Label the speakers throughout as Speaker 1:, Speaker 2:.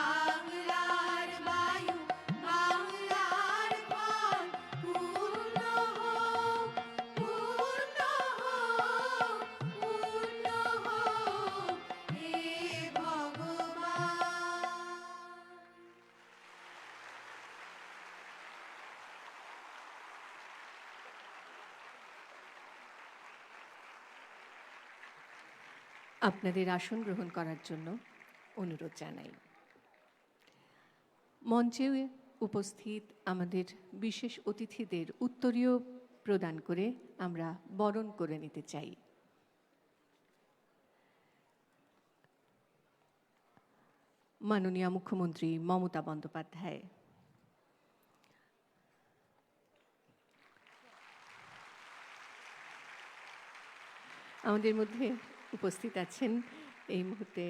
Speaker 1: বাংলার বায়ু বাংলার ফল পূর্ণ হোক পূর্ণ হোক পূর্ণ হোক হে ভগবান।
Speaker 2: আপনাদের আসন গ্রহণ করার জন্য অনুরোধ জানাই। মঞ্চে উপস্থিত আমাদের বিশেষ অতিথিদের উত্তরীয় প্রদান করে আমরা বরণ করে নিতে চাই। মাননীয় মুখ্যমন্ত্রী মমতা বন্দ্যোপাধ্যায়, আমাদের মধ্যে উপস্থিত আছেন এই মুহূর্তে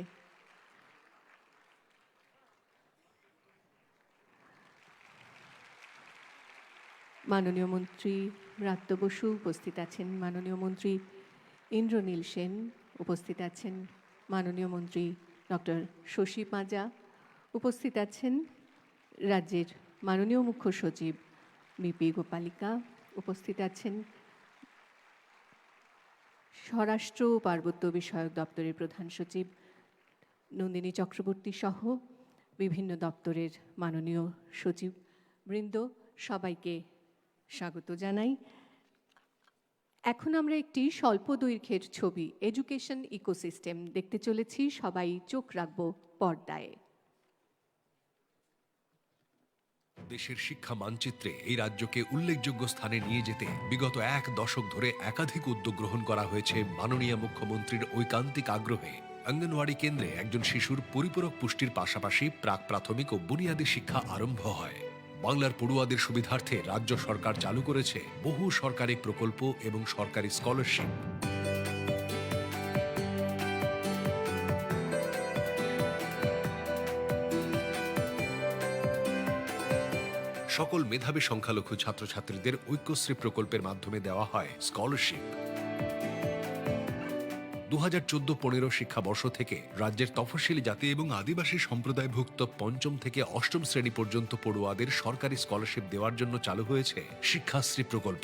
Speaker 2: মাননীয় মন্ত্রী ব্রাত্য বসু, উপস্থিত আছেন মাননীয় মন্ত্রী ইন্দ্রনীল সেন, উপস্থিত আছেন মাননীয় মন্ত্রী ডক্টর শশী পাঁজা, উপস্থিত আছেন রাজ্যের মাননীয় মুখ্য সচিব বিপি গোপালিকা, উপস্থিত আছেন স্বরাষ্ট্র ও পার্বত্য বিষয়ক দপ্তরের প্রধান সচিব নন্দিনী চক্রবর্তী সহ বিভিন্ন দপ্তরের মাননীয় সচিব বৃন্দ, সবাইকে স্বাগত জানাই। এখন আমরা একটি স্বল্প দৈর্ঘ্যের ছবি এডুকেশন ইকোসিস্টেম দেখতে চলেছি। সবাই চোখ রাখবো পর্দায়।
Speaker 3: দেশের শিক্ষা মানচিত্রে এই রাজ্যকে উল্লেখযোগ্য স্থানে নিয়ে যেতে বিগত 1 দশক ধরে একাধিক উদ্যোগ গ্রহণ করা হয়েছে মাননীয় মুখ্যমন্ত্রীর ঐকান্তিক আগ্রহে। অঙ্গনওয়াড়ি কেন্দ্রে একজন শিশুর পরিপূরক পুষ্টির পাশাপাশি প্রাক প্রাথমিক ও বুনিয়াদী শিক্ষা আরম্ভ হয়। বাংলার পড়ুয়াদের সুবিধার্থে রাজ্য সরকার চালু করেছে বহু সরকারি প্রকল্প এবং সরকারি স্কলারশিপ। সকল মেধাবী সংখ্যালঘু ছাত্রছাত্রীদের ঐক্যশ্রী প্রকল্পের মাধ্যমে দেওয়া হয় স্কলারশিপ। 2014-15 শিক্ষাবর্ষ থেকে রাজ্যের তফসিলি জাতি এবং আদিবাসী সম্প্রদায়ভুক্ত 5ম থেকে 8ম শ্রেণী পর্যন্ত পড়ুয়াদের সরকারি স্কলারশিপ দেওয়ার জন্য চালু হয়েছে শিক্ষাশ্রী প্রকল্প।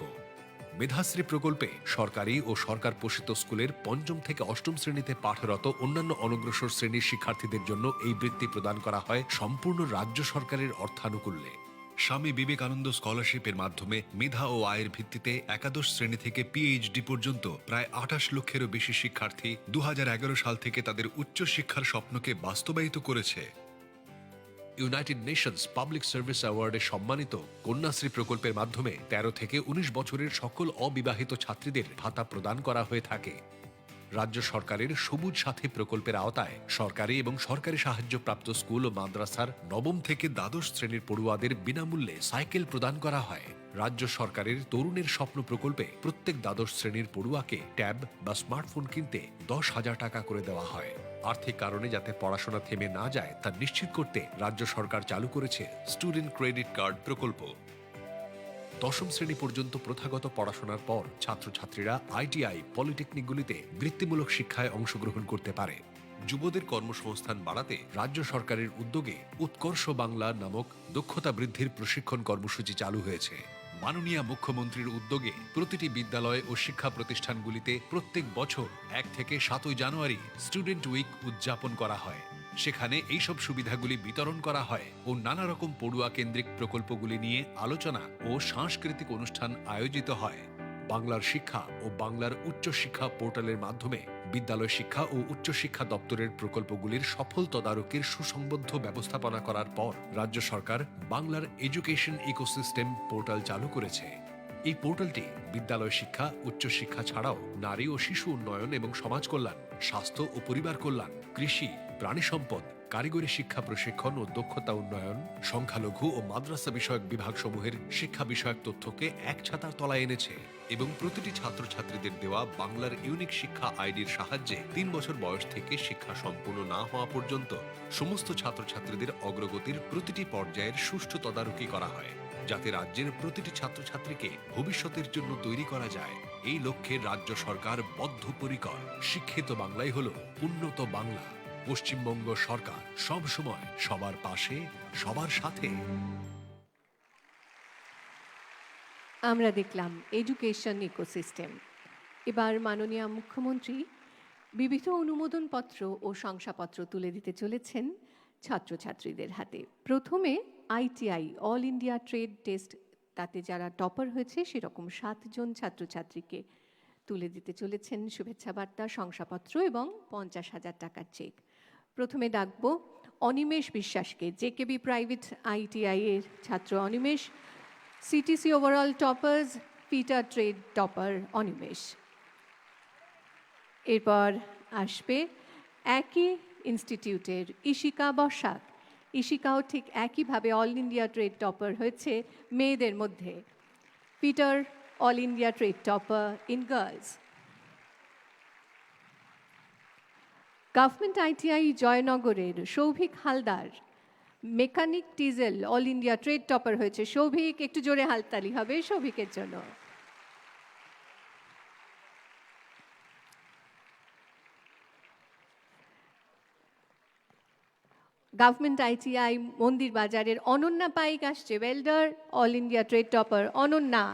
Speaker 3: মেধাশ্রী প্রকল্পে সরকারি ও সরকার পোষিত স্কুলের 5ম থেকে 8ম শ্রেণীতে পাঠরত অন্যান্য অনগ্রসর শ্রেণীর শিক্ষার্থীদের জন্য এই বৃত্তি প্রদান করা হয় সম্পূর্ণ রাজ্য সরকারের অর্থানুকূল্যে। স্বামী বিবেকানন্দ স্কলারশিপের মাধ্যমে মেধা ও আয়ের ভিত্তিতে একাদশ শ্রেণী থেকে পিএইচডি পর্যন্ত প্রায় 28 লক্ষেরও বেশি শিক্ষার্থী 2011 সাল থেকে তাদের উচ্চশিক্ষার স্বপ্নকে বাস্তবায়িত করেছে। ইউনাইটেড নেশনস পাবলিক সার্ভিস অ্যাওয়ার্ডে সম্মানিত কন্যাশ্রী প্রকল্পের মাধ্যমে 13 থেকে 19 বছরের সকল অবিবাহিত ছাত্রীদের ভাতা প্রদান করা হয়ে থাকে। রাজ্য সরকারের সবুজ সাথী প্রকল্পের আওতায় সরকারি এবং সরকারি সাহায্যপ্রাপ্ত স্কুল ও মাদ্রাসার 9ম থেকে দ্বাদশ শ্রেণীর পড়ুয়াদের বিনামূল্যে সাইকেল প্রদান করা হয়। রাজ্য সরকারের তরুণের স্বপ্ন প্রকল্পে প্রত্যেক দ্বাদশ শ্রেণীর পড়ুয়াকে ট্যাব বা স্মার্টফোন কিনতে 10,000 টাকা করে দেওয়া হয়। আর্থিক কারণে যাতে পড়াশোনা থেমে না যায় তা নিশ্চিত করতে রাজ্য সরকার চালু করেছে স্টুডেন্ট ক্রেডিট কার্ড প্রকল্প। 10ম শ্রেণী পর্যন্ত প্রথাগত পড়াশোনার পর ছাত্রছাত্রীরা আইটিআই, পলিটেকনিকগুলিতে বৃত্তিমূলক শিক্ষায় অংশগ্রহণ করতে পারে। যুবদের কর্মসংস্থান বাড়াতে রাজ্য সরকারের উদ্যোগে উৎকর্ষ বাংলা নামক দক্ষতা বৃদ্ধির প্রশিক্ষণ কর্মসূচি চালু হয়েছে। মাননীয় মুখ্যমন্ত্রীর উদ্যোগে প্রতিটি বিদ্যালয় ও শিক্ষা প্রতিষ্ঠানগুলিতে প্রত্যেক বছর 1 থেকে 7 জানুয়ারি স্টুডেন্ট উইক উদযাপন করা হয়। সেখানে এইসব সুবিধাগুলি বিতরণ করা হয় ও নানা রকম পড়ুয়া কেন্দ্রিক প্রকল্পগুলি নিয়ে আলোচনা ও সাংস্কৃতিক অনুষ্ঠান আয়োজিত হয়। বাংলার শিক্ষা ও বাংলার উচ্চশিক্ষা পোর্টালের মাধ্যমে বিদ্যালয় শিক্ষা ও উচ্চশিক্ষা দপ্তরের প্রকল্পগুলির সফল তদারকির সুসংবদ্ধ ব্যবস্থাপনা করার পর রাজ্য সরকার বাংলার এডুকেশন ইকোসিস্টেম পোর্টাল চালু করেছে। এই পোর্টালটি বিদ্যালয় শিক্ষা, উচ্চশিক্ষা ছাড়াও নারী ও শিশু উন্নয়ন এবং সমাজ কল্যাণ, স্বাস্থ্য ও পরিবার কল্যাণ, কৃষি, প্রাণী সম্পদ, কারিগরি শিক্ষা প্রশিক্ষণ ও দক্ষতা উন্নয়ন, সংখ্যালঘু ও মাদ্রাসা বিষয়ক বিভাগসমূহের শিক্ষা বিষয়ক তথ্যকে এক ছাতার তলায় এনেছে এবং প্রতিটি ছাত্রছাত্রীদের দেওয়া বাংলার ইউনিক শিক্ষা আইডির সাহায্যে 3 বছর বয়স থেকে শিক্ষা সম্পূর্ণ না হওয়া পর্যন্ত সমস্ত ছাত্রছাত্রীদের অগ্রগতির প্রতিটি পর্যায়ের সুষ্ঠু তদারকি করা হয়, যাতে রাজ্যের প্রতিটি ছাত্রছাত্রীকে ভবিষ্যতের জন্য তৈরি করা যায়। এই লক্ষ্যে রাজ্য সরকার বদ্ধপরিকর। শিক্ষিত বাংলাই হল উন্নত বাংলা। পশ্চিমবঙ্গ সরকার সব সময় সবার পাশে, সবার সাথে।
Speaker 2: আমরা দেখলাম এডুকেশন ইকোসিস্টেম। এবার মাননীয় মুখ্যমন্ত্রী বিবিধ অনুমোদনপত্র ও শংসাপত্র তুলে দিতে চলেছেন ছাত্রছাত্রীদের হাতে। প্রথমে ITI all India trade test, তাতে যারা টপার হয়েছে সেরকম 7 জন ছাত্রছাত্রীকে তুলে দিতে চলেছেন শুভেচ্ছা বার্তা, শংসাপত্র এবং 50,000 টাকার চেক। প্রথমে ডাকবো অনিমেষ বিশ্বাসকে, জেকেবি প্রাইভেট আইটিআই এর ছাত্র Animesh, CTC overall toppers, Peter trade topper Animesh. এরপর আসবে একই ইনস্টিটিউটের ইশিকা বসাক। ইশিকাও ঠিক একইভাবে অল ইন্ডিয়া ট্রেড টপার হয়েছে মেয়েদের মধ্যে। Fitter all India trade topper in girls. Government ITI জয়নগরের Souvik Haldar, mechanic diesel all India trade topper হয়েছে সৌভিক। একটু জোরে হাততালি হবে সৌভিকের জন্য। গভর্নমেন্ট আইটিআই মন্দির বাজারের অনন্যা পাইক আসছে, welder all India trade topper Ananya.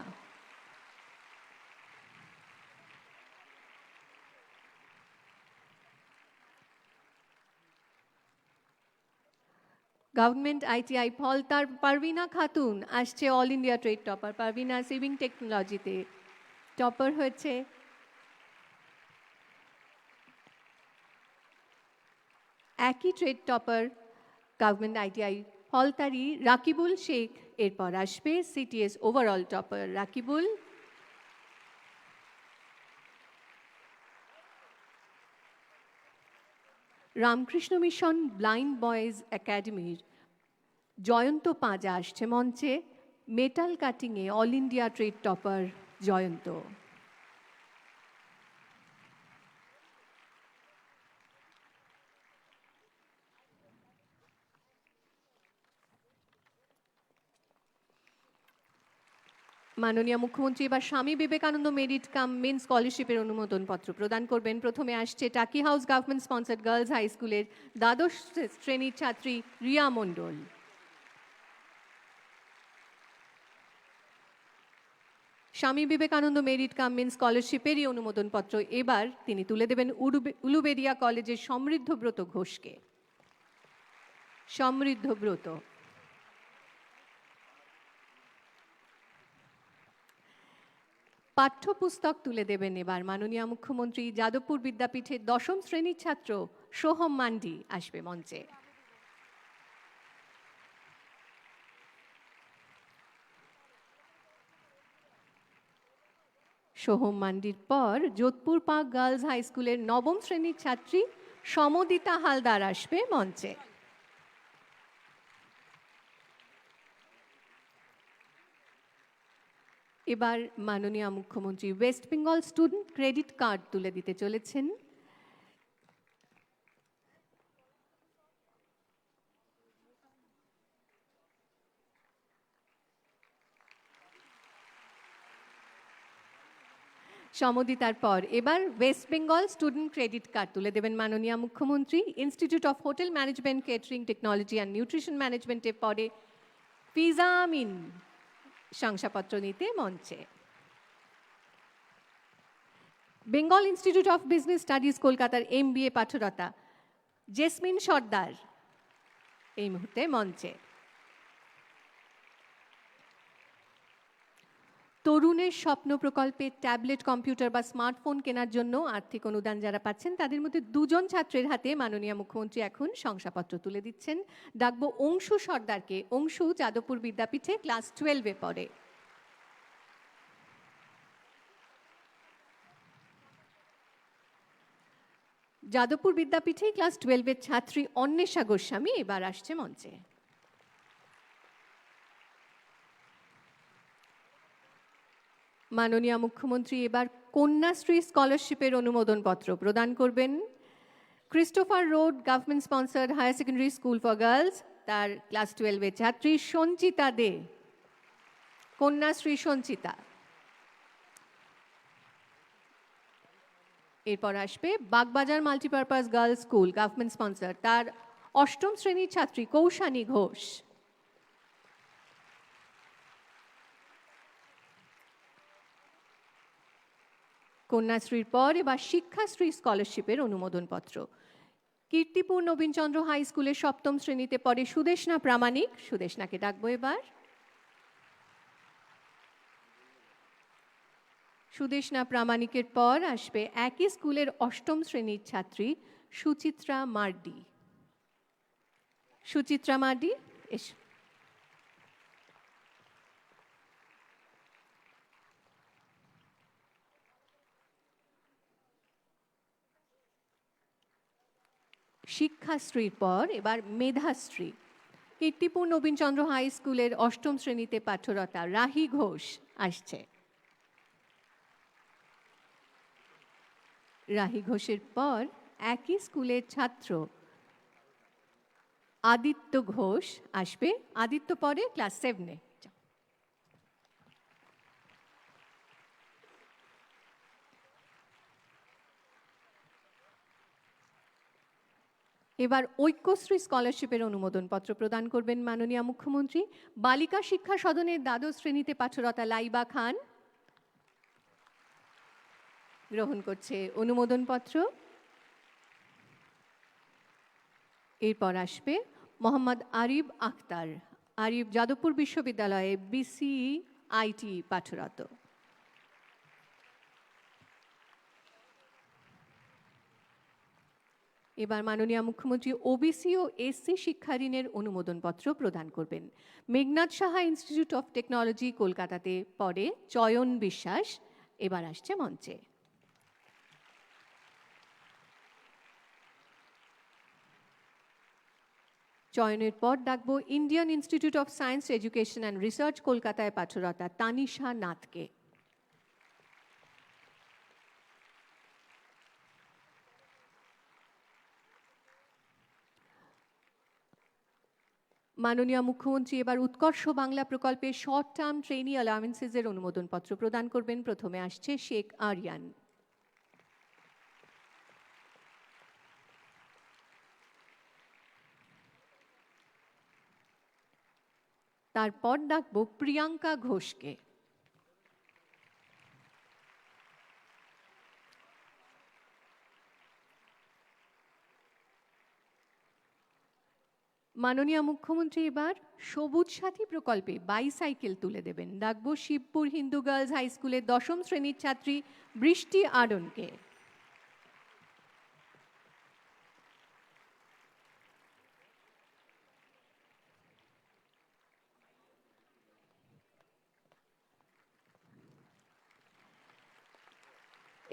Speaker 2: Government ITI ফলতার পারভিনা খাতুন আসছে all India trade topper. Parvina sewing টেকনোলজিতে টপার হয়েছে। একই ট্রেড টপার গভর্নমেন্ট আইটিআই ফলতারি রাকিবুল শেখ। এরপর আসবে CTS overall topper Rakibul. Ramakrishna Mission blind boys একাডেমির জয়ন্ত পাঁজা আসছে মঞ্চে, মেটাল কাটিংয়ে all India trade topper Joyanta. মাননীয় মুখ্যমন্ত্রী এবার স্বামী বিবেকানন্দ মেরিট কাম মেন স্কলারশিপের অনুমোদনপত্র প্রদান করবেন। প্রথমে আসছে Taki house government sponsored girls high স্কুলের দ্বাদশ শ্রেণীর ছাত্রী Riya Mondal. Swami Vivekananda merit cum means স্কলারশিপেরই অনুমোদনপত্র এবার তিনি তুলে দেবেন উলুবেরিয়া কলেজের সমৃদ্ধ ব্রত ঘোষকে। সমৃদ্ধ ব্রত। পাঠ্যপুস্তক তুলে দেবেন এবার মাননীয় মুখ্যমন্ত্রী। যাদবপুর বিদ্যাপীঠের 10ম শ্রেণীর ছাত্র সোহম মান্ডি আসবে মঞ্চে। সোহম মান্ডির পর যোধপুর পার্ক গার্লস হাই স্কুলের 9ম শ্রেণীর ছাত্রী সমদিতা হালদার আসবে মঞ্চে। এবার মাননীয় মুখ্যমন্ত্রী West Bengal student credit card তুলে দিতে চলেছেন। সমদিতার পর এবার West Bengal student credit card তুলে দেবেন মাননীয় মুখ্যমন্ত্রী। Institute of hotel management, catering technology and nutrition ম্যানেজমেন্টের পরে ফিজা আমিন শংসাপত্র নিতে মঞ্চে। Bengal institute of business studies কলকাতার MBA পাঠরতা জেসমিন সর্দার এই মুহূর্তে মঞ্চে। তরুণের স্বপ্ন প্রকল্পে ট্যাবলেট, কম্পিউটার বা স্মার্টফোন কেনার জন্য আর্থিক অনুদান যারা পাচ্ছেন তাদের মধ্যে 2 জন ছাত্রের হাতে মাননীয় মুখ্যমন্ত্রী এখন শংসাপত্র তুলে দিচ্ছেন। ডাকবো অংশু সর্দারকে। অংশু যাদবপুর বিদ্যাপীঠে ক্লাস 12-এ পড়ে। যাদবপুর বিদ্যাপীঠে ক্লাস 12-এর ছাত্রী অন্বেষা গোস্বামী এবার আসছে মঞ্চে। মাননীয় মুখ্যমন্ত্রী এবার কন্যাশ্রী স্কলারশিপের অনুমোদনপত্র প্রদান করবেন। Christopher road government sponsored higher secondary school for girls, তার ক্লাস 12-এর ছাত্রী সঞ্চিতা দে। কন্যাশ্রী সঞ্চিতা। এরপর আসবে Bagbazar multipurpose girls school, government sponsor, তার অষ্টম শ্রেণীর ছাত্রী কৌশানী ঘোষ। কন্যাশ্রীর পর এবার শিক্ষাশ্রী স্কলারশিপের অনুমোদনপত্র। কীর্তিপুর নবীনচন্দ্র হাই স্কুলের সপ্তম শ্রেণীতে পড়ে সুদেষ্ণা প্রামাণিক। সুদেষ্ণাকে ডাকবো এবার। সুদেষ্ণা প্রামাণিকের পর আসবে একই স্কুলের অষ্টম শ্রেণীর ছাত্রী সুচিত্রা মার্ডি। সুচিত্রা মার্ডি, এস। শিক্ষাশ্রীর পর এবার মেধাশ্রী। কীর্তিপুর নবীনচন্দ্র হাই স্কুলের অষ্টম শ্রেণীতে পাঠরতা রাহি ঘোষ আসছে। রাহি ঘোষের পর একই স্কুলের ছাত্র আদিত্য ঘোষ আসবে। আদিত্য পরে ক্লাস 7-এ। এবার ঐক্যশ্রী স্কলারশিপের অনুমোদনপত্র প্রদান করবেন মাননীয় মুখ্যমন্ত্রী। বালিকা শিক্ষা সদনের দ্বাদশ শ্রেণীতে পাঠরতা লাইবা খান গ্রহণ করছে অনুমোদনপত্র। এরপর আসবে মোহাম্মদ আরিব আখতার। আরিব যাদবপুর বিশ্ববিদ্যালয়ে বিসিই আইটি পাঠরত। এবার মাননীয় মুখ্যমন্ত্রী ওবিসি ও এসসি শিক্ষা ঋণের অনুমোদনপত্র প্রদান করবেন। Meghnad Saha institute of technology কলকাতাতে পড়ে চয়ন বিশ্বাস এবার আসছে মঞ্চে। চয়নের পর ডাকবো Indian institute of science education and research কলকাতায় পাঠরতা তানিশা নাথকে। মাননীয় মুখ্যমন্ত্রী এবার উৎকর্ষ বাংলা প্রকল্পে শর্ট টার্ম ট্রেনি অ্যালাউন্সেসের অনুমোদনপত্র প্রদান করবেন। প্রথমে আসছে শেখ আরিয়ান। তারপর ডাকবো প্রিয়াঙ্কা ঘোষকে। মাননীয় মুখ্যমন্ত্রী এবার সবুজ সাথী প্রকল্পে বাইসাইকেল তুলে দেবেন। ডাকবো শিবপুর হিন্দু গার্লস হাই স্কুলের দশম শ্রেণীর ছাত্রী বৃষ্টি আডনকে।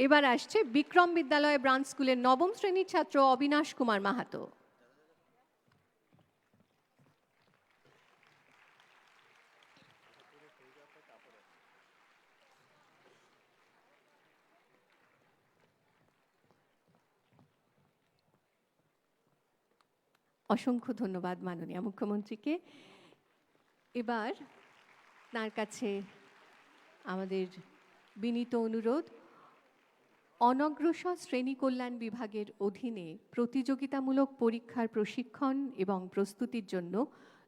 Speaker 2: এবার আসছে বিক্রম বিদ্যালয় ব্রাঞ্চ স্কুলের নবম শ্রেণীর ছাত্র অবিনাশ কুমার মাহাতো। অসংখ্য ধন্যবাদ মাননীয় মুখ্যমন্ত্রীকে। এবার তার কাছে আমাদের বিনীত অনুরোধ, অনগ্রসর শ্রেণী কল্যাণ বিভাগের অধীনে প্রতিযোগিতামূলক পরীক্ষার প্রশিক্ষণ এবং প্রস্তুতির জন্য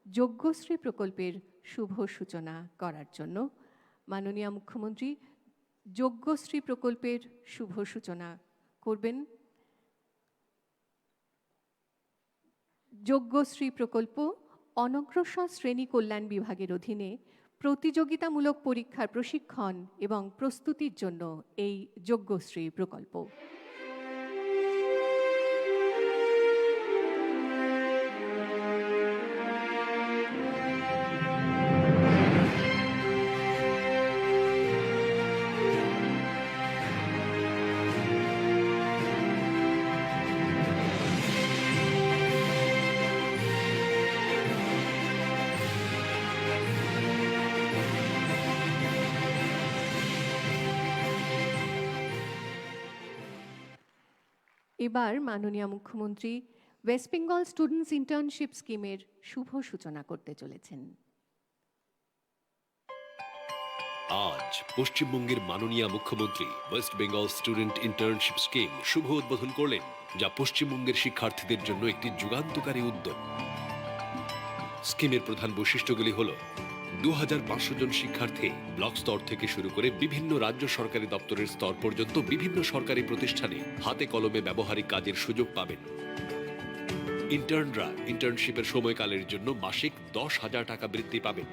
Speaker 2: যোগ্যশ্রী প্রকল্পের শুভ সূচনা করার জন্য মাননীয় মুখ্যমন্ত্রী যোগ্যশ্রী প্রকল্পের শুভ সূচনা করবেন। যোগ্যশ্রী প্রকল্প অনগ্রসর শ্রেণী কল্যাণ বিভাগের অধীনে প্রতিযোগিতামূলক পরীক্ষার প্রশিক্ষণ এবং প্রস্তুতির জন্য এই যোগ্যশ্রী প্রকল্প। এবার মাননীয় মুখ্যমন্ত্রী ওয়েস্ট বেঙ্গল স্টুডেন্টস ইন্টার্নশিপ স্কিমের শুভ সূচনা করতে চলেছেন।
Speaker 3: আজ পশ্চিমবঙ্গের মাননীয় মুখ্যমন্ত্রী West Bengal student internship scheme শুভ উদ্বোধন করলেন, যা পশ্চিমবঙ্গের শিক্ষার্থীদের জন্য একটি যুগান্তকারী উদ্যোগ। স্কিমের প্রধান বৈশিষ্ট্যগুলি হল 2500 জন শিক্ষার্থী ব্লক স্তর থেকে শুরু করে বিভিন্ন রাজ্য সরকারি দপ্তরের স্তর পর্যন্ত বিভিন্ন সরকারি প্রতিষ্ঠানে হাতে কলমে ব্যবহারিক কাজের সুযোগ পাবেন। ইন্টার্নরা ইন্টার্নশিপের সময়কালের জন্য মাসিক 10,000 টাকা বৃত্তি পাবেন।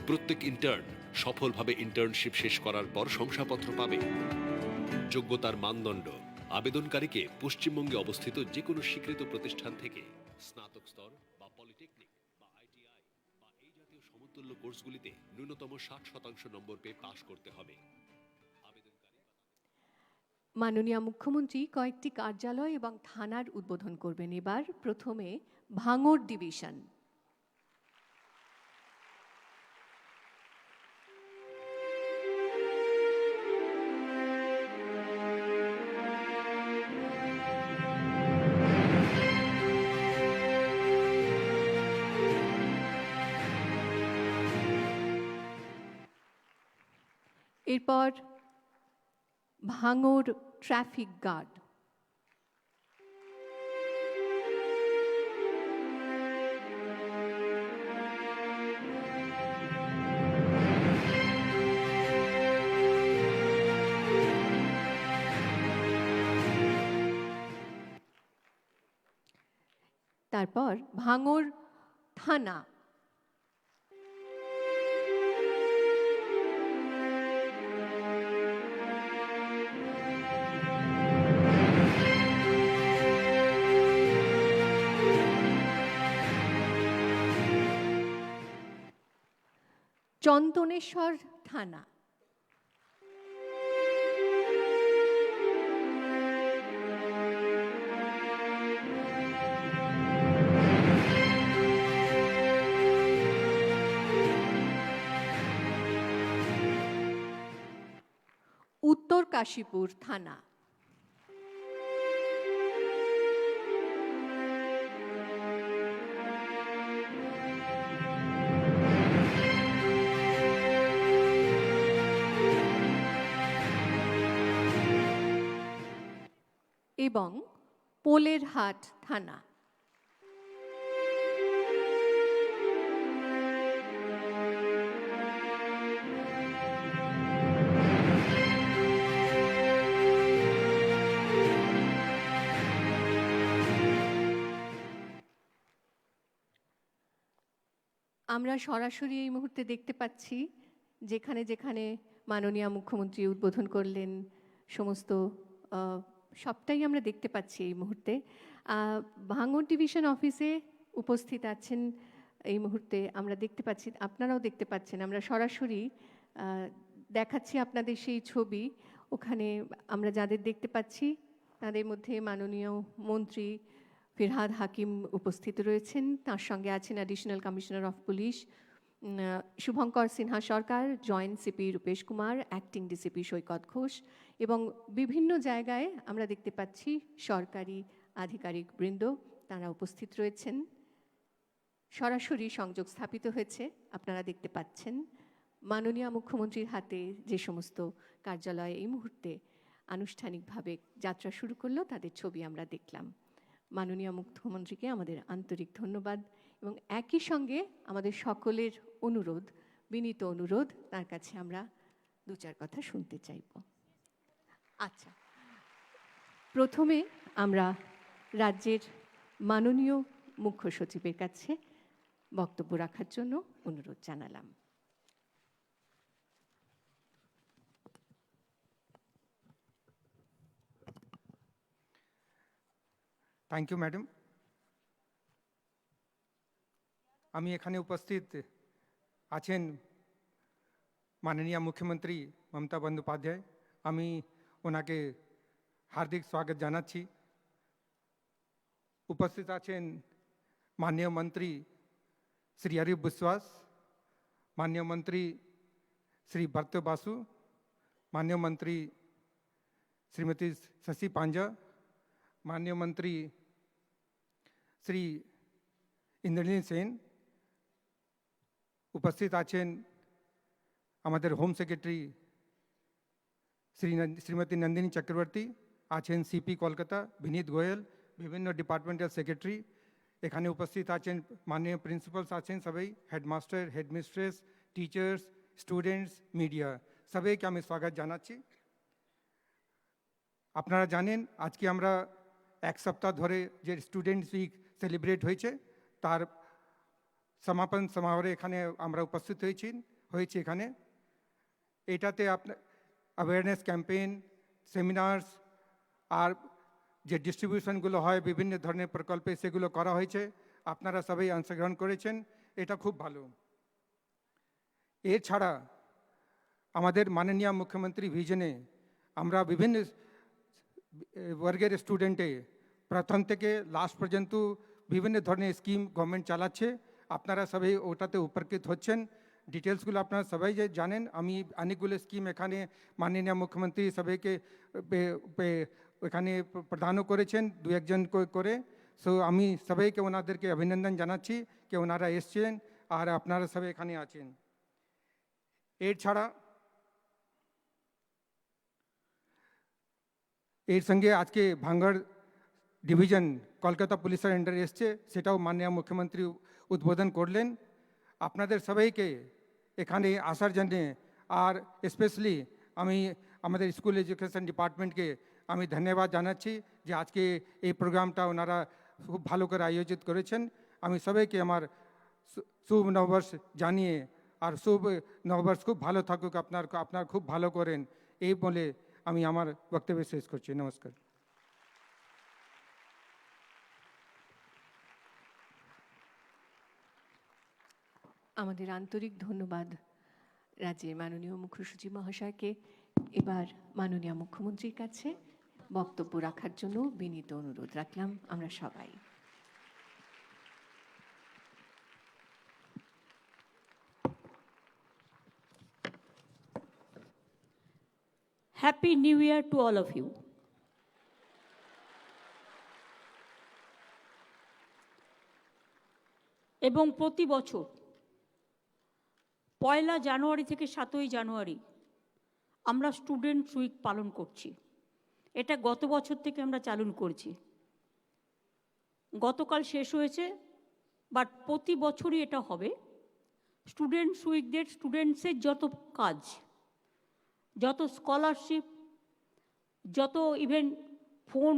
Speaker 3: প্রত্যেক ইন্টার্ন সফলভাবে ইন্টার্নশিপ শেষ করার পর শংসাপত্র পাবে। যোগ্যতার মানদণ্ড: আবেদনকারীকে পশ্চিমবঙ্গে অবস্থিত যে কোনো স্বীকৃত প্রতিষ্ঠান থেকে স্নাতক স্তর বা পলিটেকনিক বা আইটিআই বা এই জাতীয় সমতুল্য কোর্সগুলিতে ন্যূনতম 60% নম্বর পেয়ে পাশ করতে হবে।
Speaker 2: মাননীয় মুখ্যমন্ত্রী কয়েকটি কার্যালয় এবং থানার উদ্বোধন করবেন। এবার প্রথমে ভাঙড় ডিভিশন। এরপর ভাঙড় ট্রাফিক গার্ড। তারপর ভাঙড় থানা। চন্দনেশ্বর থানা। উত্তর কাশীপুর থানা। এবং পোলেরহাট থানা। আমরা সরাসরি এই মুহূর্তে দেখতে পাচ্ছি যেখানে যেখানে মাননীয় মুখ্যমন্ত্রী উদ্বোধন করলেন সমস্ত সবটাই আমরা দেখতে পাচ্ছি এই মুহূর্তে। ভাঙড় ডিভিশন অফিসে উপস্থিত আছেন এই মুহূর্তে আমরা দেখতে পাচ্ছি, আপনারাও দেখতে পাচ্ছেন। আমরা সরাসরি দেখাচ্ছি আপনাদের সেই ছবি। ওখানে আমরা যাদের দেখতে পাচ্ছি তাদের মধ্যে মাননীয় মন্ত্রী ফিরহাদ হাকিম উপস্থিত রয়েছেন, তার সঙ্গে আছেন additional commissioner of police Shubhankar Sinha Sarkar, joint CP Rupesh Kumar, acting DCP Saikat Ghosh, এবং বিভিন্ন জায়গায় আমরা দেখতে পাচ্ছি সরকারি আধিকারিক বৃন্দ, তারা উপস্থিত রয়েছেন। সরাসরি সংযোগ স্থাপিত হয়েছে, আপনারা দেখতে পাচ্ছেন। মাননীয় মুখ্যমন্ত্রীর হাতে যে সমস্ত কার্যালয় এই মুহূর্তে আনুষ্ঠানিকভাবে যাত্রা শুরু করলো তাদের ছবি আমরা দেখলাম। মাননীয় মুখ্যমন্ত্রীকে আমাদের আন্তরিক ধন্যবাদ এবং একই সঙ্গে আমাদের সকলের অনুরোধ, বিনীত অনুরোধ, তার কাছে আমরা দু চার কথা শুনতে চাইব। আচ্ছা, প্রথমে আমরা রাজ্যের মাননীয় মুখ্য সচিবের কাছে বক্তব্য রাখার জন্য অনুরোধ জানালাম।
Speaker 4: Thank you madam. আমি এখানে উপস্থিত আছেন মাননীয় মুখ্যমন্ত্রী মমতা বন্দ্যোপাধ্যায়, আমি ওনাকে হার্দিক স্বাগত জানাচ্ছি। উপস্থিত আছেন মাননীয় মন্ত্রী শ্রী অরিব বিশ্বাস, माननीय मंत्री श्री भर्त्य बासु, माननीय मंत्री श्रीमती शशि पांजा, माननीय मंत्री श्री इंद्रनील सेन, उपस्थित आছেন আমাদের হোম সেক্রেটারি শ্রীমতী নন্দিনী চক্রবর্তী আছেন, সিপি কলকাতা বিনীত গোয়েল, বিভিন্ন ডিপার্টমেন্টাল সেক্রেটারি এখানে উপস্থিত আছেন, মাননীয় প্রিন্সিপালস আছেন, সবাই headmaster, headmistress, teachers, students, media, সবাইকে আমি স্বাগত জানাচ্ছি। আপনারা জানেন আজকে আমরা এক সপ্তাহ ধরে যে স্টুডেন্টস উইক সেলিব্রেট হয়েছে তার সমাপন সমারোহে এখানে আমরা উপস্থিত হয়েছি এখানে। এটাতে আপনার অ্যাওয়ারনেস ক্যাম্পেইন, সেমিনার্স আর যে ডিস্ট্রিবিউশনগুলো হয় বিভিন্ন ধরনের প্রকল্পে সেগুলো করা হয়েছে, আপনারা সবাই অংশগ্রহণ করেছেন, এটা খুব ভালো। এছাড়া আমাদের মাননীয় মুখ্যমন্ত্রী ভিজনে আমরা বিভিন্ন বর্গের স্টুডেন্টে প্রথম থেকে লাস্ট পর্যন্ত বিভিন্ন ধরনের স্কিম গভর্নমেন্ট চালাচ্ছে, আপনারা সবাই ওটাতে উপকৃত হচ্ছেন। ডিটেলসগুলো আপনারা সবাই যে জানেন, আমি অনেকগুলো স্কিম এখানে মাননীয় মুখ্যমন্ত্রী সবাইকে এখানে প্রদানও করেছেন, দু একজন করে। সো আমি সবাইকে ওনাদেরকে অভিনন্দন জানাচ্ছি যে ওনারা এসছেন আর আপনারা সবাই এখানে আছেন। এর সঙ্গে আজকে ভাঙ্গড় ডিভিশন কলকাতা পুলিশের আন্ডারে এসছে, সেটাও মাননীয় মুখ্যমন্ত্রী উদ্বোধন করলেন। আপনাদের সবাইকে এখানে আসার জন্যে আর স্পেশালি আমি আমাদের স্কুল এডুকেশন ডিপার্টমেন্টকে আমি ধন্যবাদ জানাচ্ছি যে আজকে এই প্রোগ্রামটা ওনারা খুব ভালো করে আয়োজিত করেছেন। আমি সবাইকে আমার শুভ নববর্ষ জানিয়ে আর শুভ নববর্ষ খুব ভালো থাকুক, আপনার খুব ভালো করেন এই বলে আমি আমার বক্তব্য শেষ করছি। নমস্কার।
Speaker 2: আমাদের আন্তরিক ধন্যবাদ রাজ্যের মাননীয় মুখ্য সচিব মহাশয়কে। এবার মাননীয় মুখ্যমন্ত্রীর কাছে বক্তব্য রাখার জন্য বিনীত অনুরোধ রাখলাম আমরা সবাই।
Speaker 5: Happy New Year to all of you. এবং প্রতি বছর 1 জানুয়ারি থেকে 7 জানুয়ারি আমরা স্টুডেন্ট উইক পালন করছি। এটা গত বছর থেকে আমরা চালু করছি, গতকাল শেষ হয়েছে, বাট প্রতি বছরই এটা হবে। স্টুডেন্টস উইকদের স্টুডেন্টসের যত কাজ, যত স্কলারশিপ, যত ইভেন ফোন,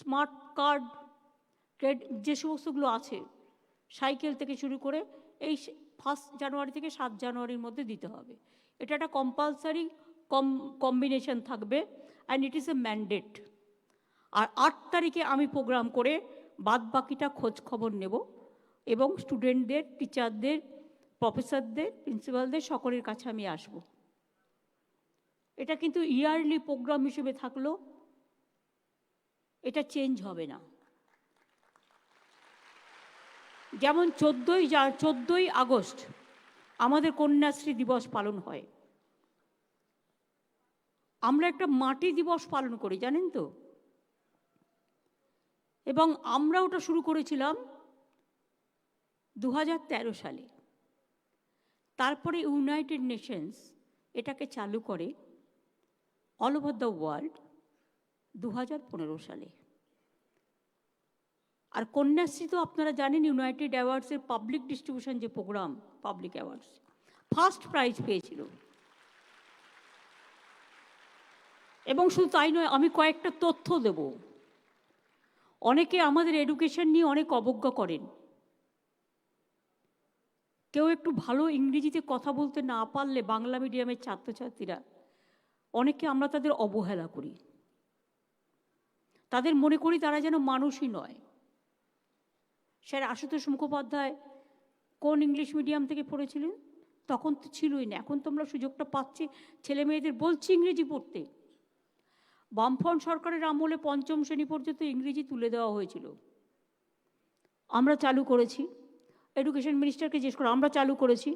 Speaker 5: স্মার্ট কার্ড, যে সমস্তগুলো আছে, সাইকেল থেকে শুরু করে এই 1 জানুয়ারি থেকে 7 জানুয়ারির মধ্যে দিতে হবে। এটা একটা কম্পালসারি কম্বিনেশন থাকবে and it is a mandate. আর 8 তারিখে আমি প্রোগ্রাম করে বাদ বাকিটা খোঁজ খবর নেব এবং স্টুডেন্টদের, টিচারদের, প্রফেসরদের, প্রিন্সিপালদের সকলের কাছে আমি আসব। এটা কিন্তু ইয়ারলি প্রোগ্রাম হিসেবে থাকলো, এটা চেঞ্জ হবে না। যেমন 14ই আগস্ট আমাদের কন্যাশ্রী দিবস পালন হয়, আমরা একটা মাটি দিবস পালন করি, জানেন তো। এবং আমরা ওটা শুরু করেছিলাম 2013 সালে। তারপরে ইউনাইটেড নেশনস এটাকে চালু করে অল ওভার দ্য ওয়ার্ল্ড 2015 সালে। আর কন্যাশ্রী তো আপনারা জানেন ইউনাইটেড অ্যাওয়ার্ডসের পাবলিক ডিস্ট্রিবিউশন যে programme, public awards, first prize পেয়েছিল। এবং শুধু তাই নয়, আমি কয়েকটা তথ্য দেব। অনেকে আমাদের এডুকেশন নিয়ে অনেক অবজ্ঞা করেন। কেউ একটু ভালো ইংরেজিতে কথা বলতে না পারলে বাংলা মিডিয়ামের ছাত্রছাত্রীরা, অনেকে আমরা তাদের অবহেলা করি, তাদের মনে করি তারা যেন মানুষই নয়। স্যার আশুতোষ মুখোপাধ্যায় কোন ইংলিশ মিডিয়াম থেকে পড়েছিলেন? তখন তো ছিলই না, এখন তো আমরা সুযোগটা পাচ্ছি ছেলে মেয়েদের বলছি ইংরেজি পড়তে। বামফ্রন্ট সরকারের আমলে 5ম শ্রেণী পর্যন্ত ইংরেজি তুলে দেওয়া হয়েছিল, আমরা চালু করেছি। এডুকেশন মিনিস্টারকে জিজ্ঞেস করে আমরা চালু করেছি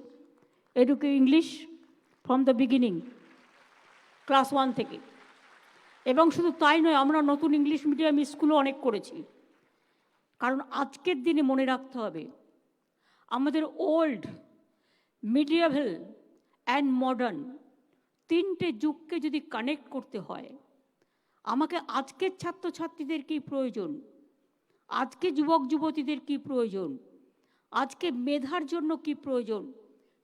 Speaker 5: English from the beginning, class 1 থেকে। এবং শুধু তাই নয়, আমরা নতুন ইংলিশ মিডিয়াম স্কুলও অনেক করেছি। কারণ আজকের দিনে মনে রাখতে হবে, আমাদের ওল্ড, মিডিয়াভেল অ্যান্ড মডার্ন, তিনটে যুগকে যদি কানেক্ট করতে হয়, আমাকে আজকের ছাত্রছাত্রীদের কী প্রয়োজন, আজকে যুবক যুবতীদের কী প্রয়োজন, আজকে মেধার জন্য কী প্রয়োজন,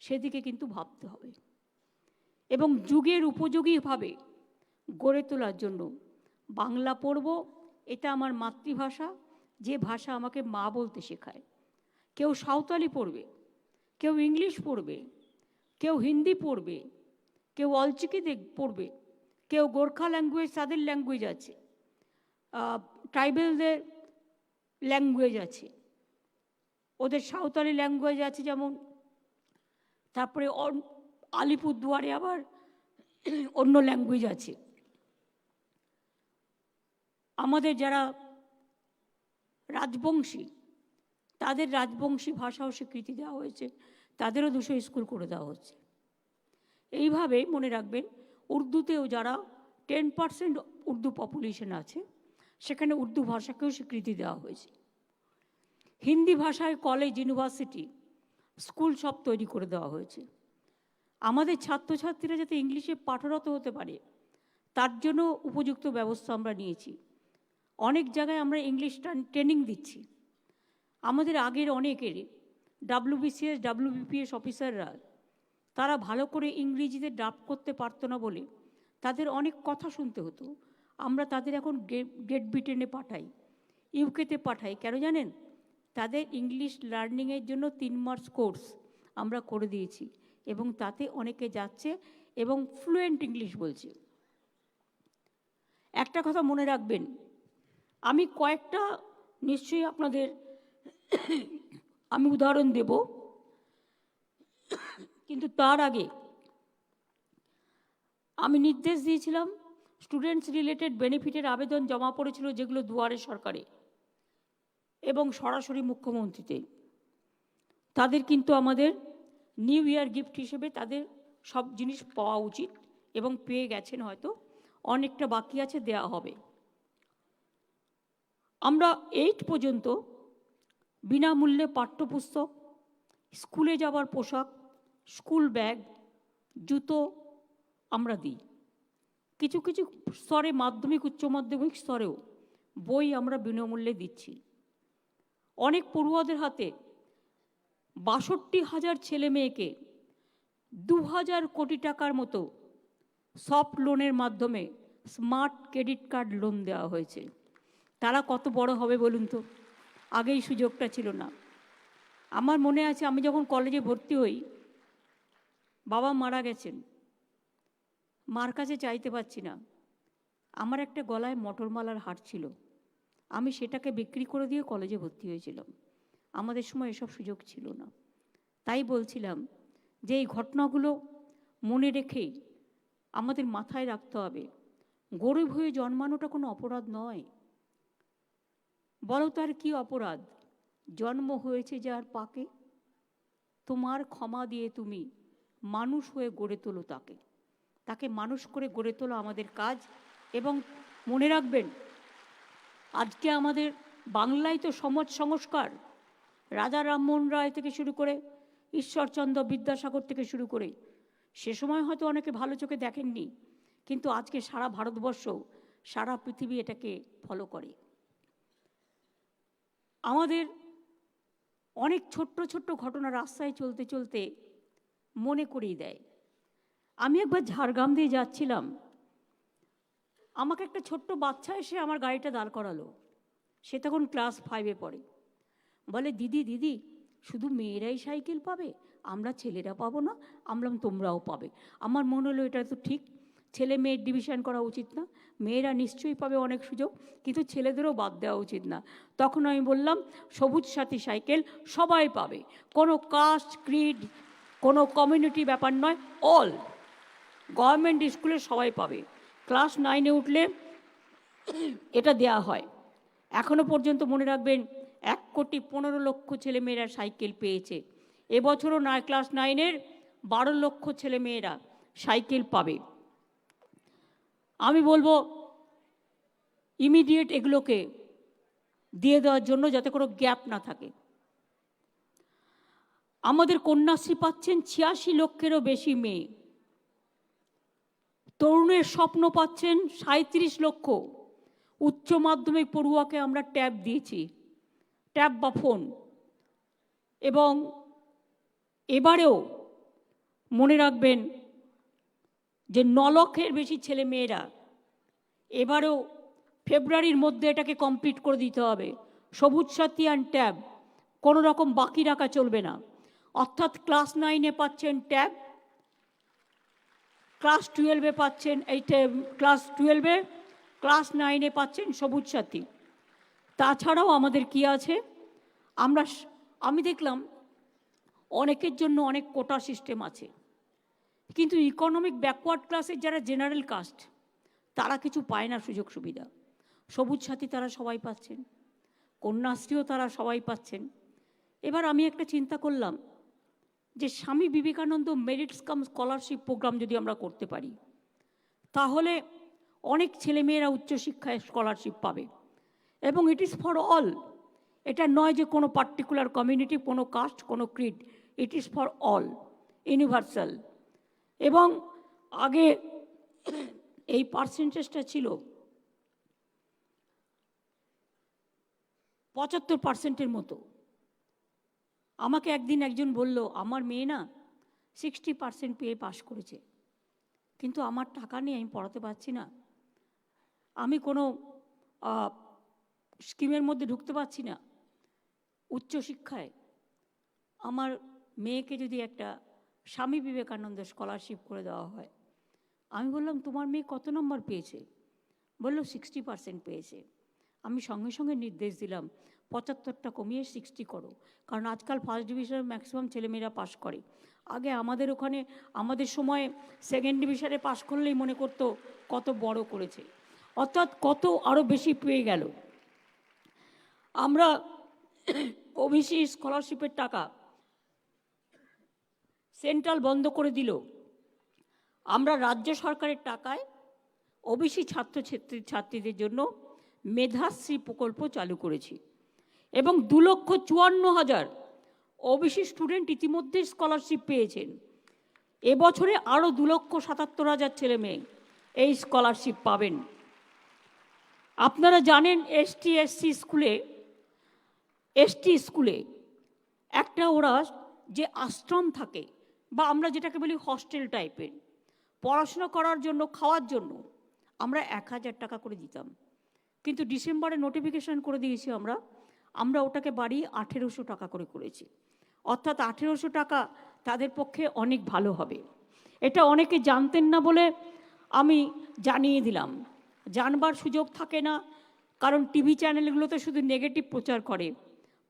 Speaker 5: সেদিকে কিন্তু ভাবতে হবে এবং যুগের উপযোগীভাবে গড়ে তোলার জন্য বাংলা পড়ব, এটা আমার মাতৃভাষা, যে ভাষা আমাকে মা বলতে শেখায়। কেউ সাঁওতালি পড়বে, কেউ ইংলিশ পড়বে, কেউ হিন্দি পড়বে, কেউ অলচিকি পড়বে, কেউ গোর্খা ল্যাঙ্গুয়েজ, তাদের ল্যাঙ্গুয়েজ আছে, ট্রাইবেলদের ল্যাঙ্গুয়েজ আছে, ওদের সাঁওতালি ল্যাঙ্গুয়েজ আছে যেমন, তারপরে আলিপুরদুয়ারে আবার অন্য ল্যাঙ্গুয়েজ আছে। আমাদের যারা রাজবংশী, তাদের রাজবংশী ভাষাও স্বীকৃতি দেওয়া হয়েছে, তাদেরও 200 স্কুল করে দেওয়া হচ্ছে। এইভাবে মনে রাখবেন, উর্দুতেও যারা 10% উর্দু পপুলেশন আছে, সেখানে উর্দু ভাষাকেও স্বীকৃতি দেওয়া হয়েছে। হিন্দি ভাষায় কলেজ, ইউনিভার্সিটি, স্কুল সব তৈরি করে দেওয়া হয়েছে। আমাদের ছাত্রছাত্রীরা যাতে ইংলিশে পাঠরত হতে পারে, তার জন্য উপযুক্ত ব্যবস্থা আমরা নিয়েছি। অনেক জায়গায় আমরা ইংলিশ ট্রেনিং দিচ্ছি। আমাদের আগের অনেকেরই WBCS, WBPS অফিসাররা, তারা ভালো করে ইংরেজিতে ড্রাফট করতে পারতো না বলে তাদের অনেক কথা শুনতে হতো। আমরা তাদের এখন গ্রেট ব্রিটেনে পাঠাই, ইউকেতে পাঠাই। কেন জানেন? তাদের ইংলিশ লার্নিংয়ের জন্য 3 মাস কোর্স আমরা করে দিয়েছি এবং তাতে অনেকে যাচ্ছে এবং ফ্লুয়েন্ট ইংলিশ বলছে। একটা কথা মনে রাখবেন, আমি কয়েকটা নিশ্চয়ই আপনাদের আমি উদাহরণ দেব, কিন্তু তার আগে আমি নির্দেশ দিয়েছিলাম স্টুডেন্টস রিলেটেড বেনিফিটের আবেদন জমা পড়েছিল যেগুলো দুয়ারে সরকারে এবং সরাসরি মুখ্যমন্ত্রীতে, তাদের কিন্তু আমাদের নিউ ইয়ার গিফট হিসেবে তাদের সব জিনিস পাওয়া উচিত এবং পেয়ে গেছেন, হয়তো অনেকটা বাকি আছে, দেয়া হবে। আমরা 8 পর্যন্ত বিনামূল্যে পাঠ্যপুস্তক, স্কুলে যাওয়ার পোশাক, স্কুল ব্যাগ, জুতো আমরা দিই। কিছু কিছু স্তরে, মাধ্যমিক উচ্চ মাধ্যমিক স্তরেও বই আমরা বিনামূল্যে দিচ্ছি। অনেক পড়ুয়াদের হাতে 62,000 ছেলে মেয়েকে 2,000 কোটি টাকার মতো সফট লোনের মাধ্যমে স্মার্ট ক্রেডিট কার্ড লোন দেওয়া হয়েছে। তারা কত বড় হবে বলুন তো? আগেই সুযোগটা ছিল না। আমার মনে আছে, আমি যখন কলেজে ভর্তি হই, বাবা মারা গেছেন, মার কাছে চাইতে পারছি না। আমার একটা গলায় মটরমালার হার ছিল, আমি সেটাকে বিক্রি করে দিয়ে কলেজে ভর্তি হয়েছিলাম। আমাদের সময় এসব সুযোগ ছিল না। তাই বলছিলাম যে এই ঘটনাগুলো মনে রেখেই আমাদের মাথায় রাখতে হবে, গরিব হয়ে জন্মানোটা কোনো অপরাধ নয়। বলো তার কি অপরাধ? জন্ম হয়েছে যার পাকে, তোমার ক্ষমা দিয়ে তুমি মানুষ হয়ে গড়ে তোলো তাকে। তাকে মানুষ করে গড়ে তোলা আমাদের কাজ। এবং মনে রাখবেন, আজকে আমাদের বাংলায় তো সমাজ সংস্কার, রাজা রামমোহন রায় থেকে শুরু করে ঈশ্বরচন্দ্র বিদ্যাসাগর থেকে শুরু করে, সে সময় হয়তো অনেকে ভালো চোখে দেখেননি, কিন্তু আজকে সারা ভারতবর্ষ, সারা পৃথিবী এটাকে ফলো করে। আমাদের অনেক ছোট্ট ছোট্ট ঘটনা রাস্তায় চলতে চলতে মনে করিয়ে দেয়। আমি একবার ঝাড়গ্রাম দিয়ে যাচ্ছিলাম, আমাকে একটা ছোট্ট বাচ্চা এসে আমার গাড়িটা দাঁড় করালো। সে তখন ক্লাস 5-এ পড়ে। বলে, দিদি দিদি, শুধু মেয়েরাই সাইকেল পাবে, আমরা ছেলেরা পাবো না? আমরা তোমরাও পাবে। আমার মনে হলো এটা তো ঠিক, ছেলে মেয়ের ডিভিশন করা উচিত না, মেয়েরা নিশ্চয়ই পাবে অনেক সুযোগ, কিন্তু ছেলেদেরও বাদ দেওয়া উচিত না। তখন আমি বললাম, সবুজ সাথী সাইকেল সবাই পাবে, কোনো কাস্ট, ক্রিড, কোনো কমিউনিটি ব্যাপার নয়, অল গভর্নমেন্ট স্কুলে সবাই পাবে। ক্লাস 9-এ উঠলে এটা দেয়া হয়। এখনো পর্যন্ত মনে রাখবেন, 1,15,00,000 ছেলেমেয়েরা সাইকেল পেয়েছে। এবছরও ক্লাস 9-এর 12 লক্ষ ছেলেমেয়েরা সাইকেল পাবে। আমি বলবো ইমিডিয়েট এগুলোকে দিয়ে দেওয়ার জন্য, যাতে কোনো গ্যাপ না থাকে। আমাদের কন্যাশ্রী পাচ্ছেন 86 লক্ষেরও বেশি মেয়ে। তরুণের স্বপ্ন পাচ্ছেন 37 লক্ষ। উচ্চ মাধ্যমিক পড়ুয়াকে আমরা ট্যাব দিয়েছি, ট্যাব বা ফোন। এবং এবারেও মনে রাখবেন যে 9 লক্ষের বেশি ছেলে মেয়েরা, এবারেও ফেব্রুয়ারির মধ্যে এটাকে কমপ্লিট করে দিতে হবে। সবুজ সাথী অ্যান্ড ট্যাব কোনো রকম বাকি রাখা চলবে না। অর্থাৎ ক্লাস 9-এ পাচ্ছেন ট্যাব, ক্লাস 12-এ পাচ্ছেন ক্লাস 12-এ, ক্লাস 9-এ পাচ্ছেন সবুজ সাথী। তাছাড়াও আমাদের কি আছে, আমি দেখলাম অনেকের জন্য অনেক কোটা সিস্টেম আছে, কিন্তু ইকোনমিক ব্যাকওয়ার্ড ক্লাসের যারা জেনারেল কাস্ট তারা কিছু পায় না সুযোগ সুবিধা। সবুজ সাথী তারা সবাই পাচ্ছেন, কন্যাশ্রীও তারা সবাই পাচ্ছেন। এবার আমি একটা চিন্তা করলাম যে Swami Vivekananda merits cum scholarship programme যদি আমরা করতে পারি, তাহলে অনেক ছেলেমেয়েরা উচ্চশিক্ষায় স্কলারশিপ পাবে। এবং ইট ইজ ফর অল, এটা নয় যে কোনো পার্টিকুলার কমিউনিটি, কোনো কাস্ট, কোনো Creed, it is for all, universal. এবং আগে এই পার্সেন্টেজটা ছিল 75%-এর মতো। আমাকে একদিন একজন বলল, আমার মেয়ে না 60% পেয়ে পাশ করেছে, কিন্তু আমার টাকা নেই, আমি পড়াতে পারছি না, আমি কোনো স্কিমের মধ্যে ঢুকতে পারছি না উচ্চশিক্ষায়। আমার মেয়েকে যদি একটা স্বামী বিবেকানন্দ স্কলারশিপ করে দেওয়া হয়। আমি বললাম, তোমার মেয়ে কত নম্বর পেয়েছে? বলল 60% পেয়েছে। আমি সঙ্গে সঙ্গে নির্দেশ দিলাম 75টা কমিয়ে 60 করো, কারণ আজকাল ফার্স্ট ডিভিশনে ম্যাক্সিমাম ছেলেমেয়েরা পাশ করে। আগে আমাদের ওখানে, আমাদের সময় সেকেন্ড ডিভিশনে পাশ করলেই মনে করতো কত বড় করেছে, অর্থাৎ কত আরও বেশি পেয়ে গেল। আমরা ওবিসি স্কলারশিপের টাকা সেন্ট্রাল বন্ধ করে দিল, আমরা রাজ্য সরকারের টাকায় ওবিসি ছাত্রছাত্রীদের জন্য মেধাশ্রী প্রকল্প চালু করেছি। এবং 2,54,000 ওবিসি স্টুডেন্ট ইতিমধ্যে স্কলারশিপ পেয়েছেন। এবছরে আরও 2,77,000 ছেলে মেয়ে এই স্কলারশিপ পাবেন। আপনারা জানেন এসটি স্কুলে একটা ওরা যে আশ্রম থাকে, বা আমরা যেটাকে বলি হস্টেল টাইপের, পড়াশোনা করার জন্য, খাওয়ার জন্য আমরা 1,000 টাকা করে দিতাম। কিন্তু ডিসেম্বরে নোটিফিকেশন করে দিয়েছি আমরা ওটাকে বাড়িয়ে 1,800 টাকা করে করেছি। অর্থাৎ 1,800 টাকা তাদের পক্ষে অনেক ভালো হবে। এটা অনেকে জানতেন না বলে আমি জানিয়ে দিলাম। জানবার সুযোগ থাকে না, কারণ টিভি চ্যানেলগুলোতে শুধু নেগেটিভ প্রচার করে,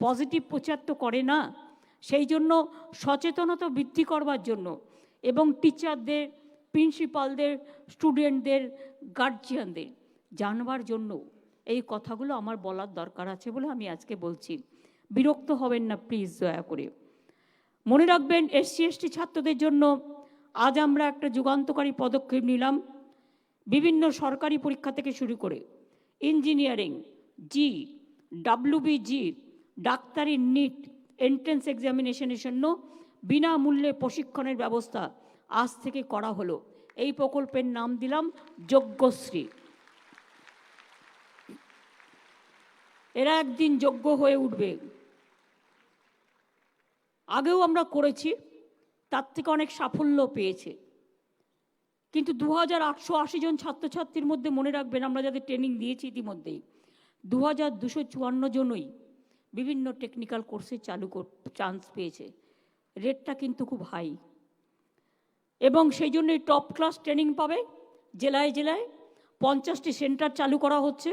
Speaker 5: পজিটিভ প্রচার তো করে না। সেই জন্য সচেতনতা বৃদ্ধি করবার জন্য এবং টিচারদের, প্রিন্সিপালদের, স্টুডেন্টদের, গার্জিয়ানদের জানবার জন্য এই কথাগুলো আমার বলার দরকার আছে বলে আমি আজকে বলছি। বিরক্ত হবেন না প্লিজ, দয়া করে মনে রাখবেন। SC/ST ছাত্রদের জন্য আজ আমরা একটা যুগান্তকারী পদক্ষেপ নিলাম। বিভিন্ন সরকারি পরীক্ষা থেকে শুরু করে ইঞ্জিনিয়ারিং, WBG, ডাক্তারি, নিট, এন্ট্রেন্স এক্সামিনেশনের জন্য বিনামূল্যে প্রশিক্ষণের ব্যবস্থা আজ থেকে করা হলো। এই প্রকল্পের নাম দিলাম যোগ্যশ্রী। এরা একদিন যোগ্য হয়ে উঠবে। আগেও আমরা করেছি, তার থেকে অনেক সাফল্য পেয়েছে। কিন্তু 2,880 জন ছাত্রছাত্রীর মধ্যে মনে রাখবেন, আমরা যাদের ট্রেনিং দিয়েছি ইতিমধ্যেই 2,254 জনই বিভিন্ন টেকনিক্যাল কোর্সে চান্স পেয়েছে। রেটটা কিন্তু খুব হাই, এবং সেই জন্যই টপ ক্লাস ট্রেনিং পাবে। জেলায় জেলায় 50টি সেন্টার চালু করা হচ্ছে।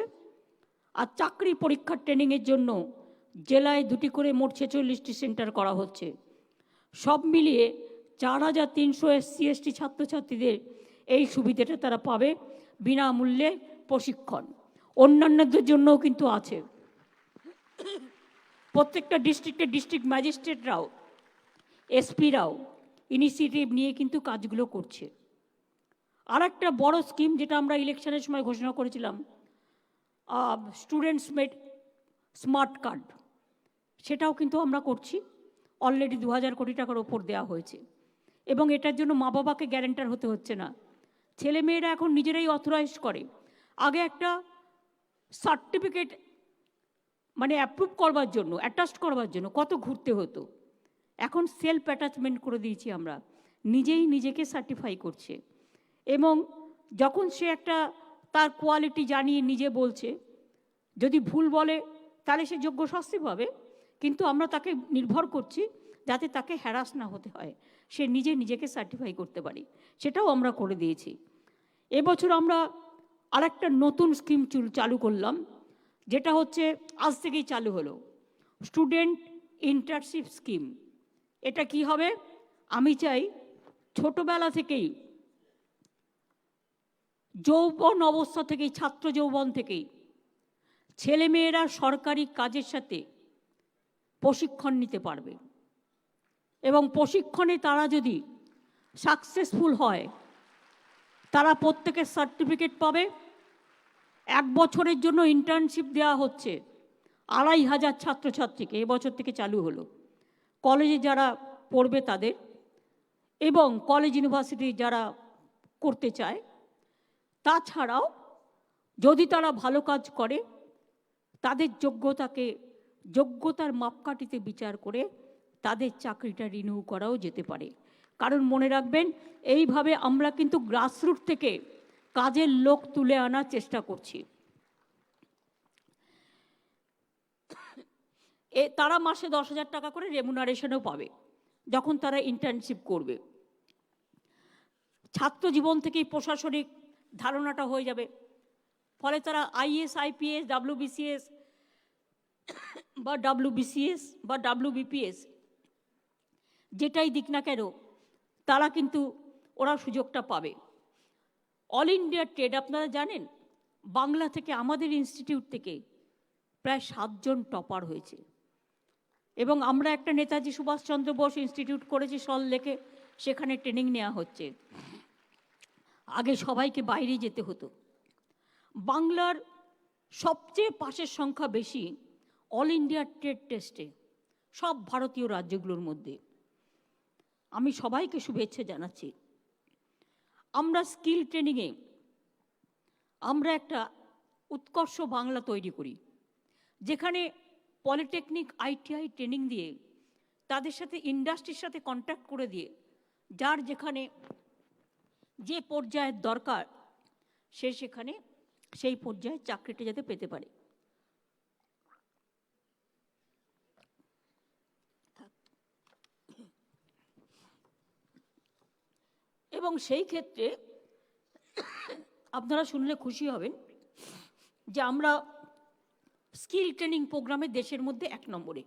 Speaker 5: আর চাকরি পরীক্ষার ট্রেনিংয়ের জন্য জেলায় 2টি করে মোট 46টি সেন্টার করা হচ্ছে। সব মিলিয়ে 4,300 SC/ST ছাত্রছাত্রীদের এই সুবিধাটা তারা পাবে, বিনামূল্যে প্রশিক্ষণ। অন্যান্যদের জন্যও কিন্তু আছে। প্রত্যেকটা ডিস্ট্রিক্টের ডিস্ট্রিক্ট ম্যাজিস্ট্রেটরাও, SPরাও ইনিশিয়েটিভ নিয়ে কিন্তু কাজগুলো করছে। আর একটা বড় স্কিম যেটা আমরা ইলেকশনের সময় ঘোষণা করেছিলাম, স্টুডেন্টস মেড স্মার্ট কার্ড, সেটাও কিন্তু আমরা করছি। অলরেডি 2000 কোটি টাকার ওপর দেওয়া হয়েছে, এবং এটার জন্য মা বাবাকে গ্যারেন্টার হতে হচ্ছে না। ছেলে মেয়েরা এখন নিজেরাই অথরাইজ করে। আগে একটা সার্টিফিকেট মানে অ্যাপ্রুভ করবার জন্য, অ্যাটাস্ট করবার জন্য কত ঘুরতে হতো, এখন সেলফ অ্যাটাচমেন্ট করে দিয়েছি আমরা, নিজেই নিজেকে সার্টিফাই করছে। এবং যখন সে একটা তার কোয়ালিটি জানিয়ে নিজে বলছে, যদি ভুল বলে তাহলে সে যোগ্য শাস্তি পাবে, কিন্তু আমরা তাকে নির্ভর করছি যাতে তাকে হ্যারাস না হতে হয়, সে নিজে নিজেকে সার্টিফাই করতে পারে, সেটাও আমরা করে দিয়েছি। এবছর আমরা আরেকটা নতুন স্কিম চালু করলাম, যেটা হচ্ছে আজ থেকেই চালু হলো, স্টুডেন্ট ইন্টার্নশিপ স্কিম। এটা কি হবে? আমি চাই ছোটবেলা থেকেই, যৌবন অবস্থা থেকেই, ছাত্র যৌবন থেকেই ছেলেমেয়েরা সরকারি কাজের সাথে প্রশিক্ষণ নিতে পারবে, এবং প্রশিক্ষণে তারা যদি সাকসেসফুল হয় তারা প্রত্যেকের সার্টিফিকেট পাবে। 1 বছরের জন্য ইন্টার্নশিপ দেওয়া হচ্ছে 2500 ছাত্রছাত্রীকে, এবছর থেকে চালু হলো, কলেজে যারা পড়বে তাদের, এবং কলেজ ইউনিভার্সিটি যারা করতে চায়। তাছাড়াও যদি তারা ভালো কাজ করে তাদের যোগ্যতার মাপকাঠিতে বিচার করে তাদের চাকরিটা রিনিউ করাও যেতে পারে। কারণ মনে রাখবেন, এইভাবে আমরা কিন্তু গ্রাসরুট থেকে কাজের লোক তুলে আনার চেষ্টা করছি। তারা মাসে 10,000 টাকা করে রেমুনারেশনও পাবে যখন তারা ইন্টার্নশিপ করবে। ছাত্র জীবন থেকেই প্রশাসনিক ধারণাটা হয়ে যাবে, ফলে তারা আইএস, আইপিএস, ডাব্লিউবিসিএস বা ডাব্লিউবিপিএস যেটাই দিক না কেন, তারা কিন্তু ওরা সুযোগটা পাবে। অল ইন্ডিয়া ট্রেড আপনারা জানেন, বাংলা থেকে আমাদের ইনস্টিটিউট থেকে প্রায় 7 জন টপার হয়েছে, এবং আমরা একটা নেতাজি সুভাষচন্দ্র বোস ইনস্টিটিউট করেছি সল্টলেকে, সেখানে ট্রেনিং নেওয়া হচ্ছে। আগে সবাইকে বাইরে যেতে হতো। বাংলার সবচেয়ে পাশের সংখ্যা বেশি অল ইন্ডিয়া ট্রেড টেস্টে সব ভারতীয় রাজ্যগুলোর মধ্যে। আমি সবাইকে শুভেচ্ছা জানাচ্ছি। আমরা স্কিল ট্রেনিংয়ে আমরা একটা উৎকর্ষ বাংলা তৈরি করি, যেখানে পলিটেকনিক, আইটিআই ট্রেনিং দিয়ে তাদের সাথে ইন্ডাস্ট্রির সাথে কন্ট্যাক্ট করে দিয়ে যার যেখানে যে পর্যায়ের দরকার সে সেখানে সেই পর্যায়ে চাকরিটা যাতে পেতে পারে। এবং সেই ক্ষেত্রে আপনারা শুনলে খুশি হবেন যে আমরা স্কিল ট্রেনিং প্রোগ্রামে দেশের মধ্যে 1 নম্বরে,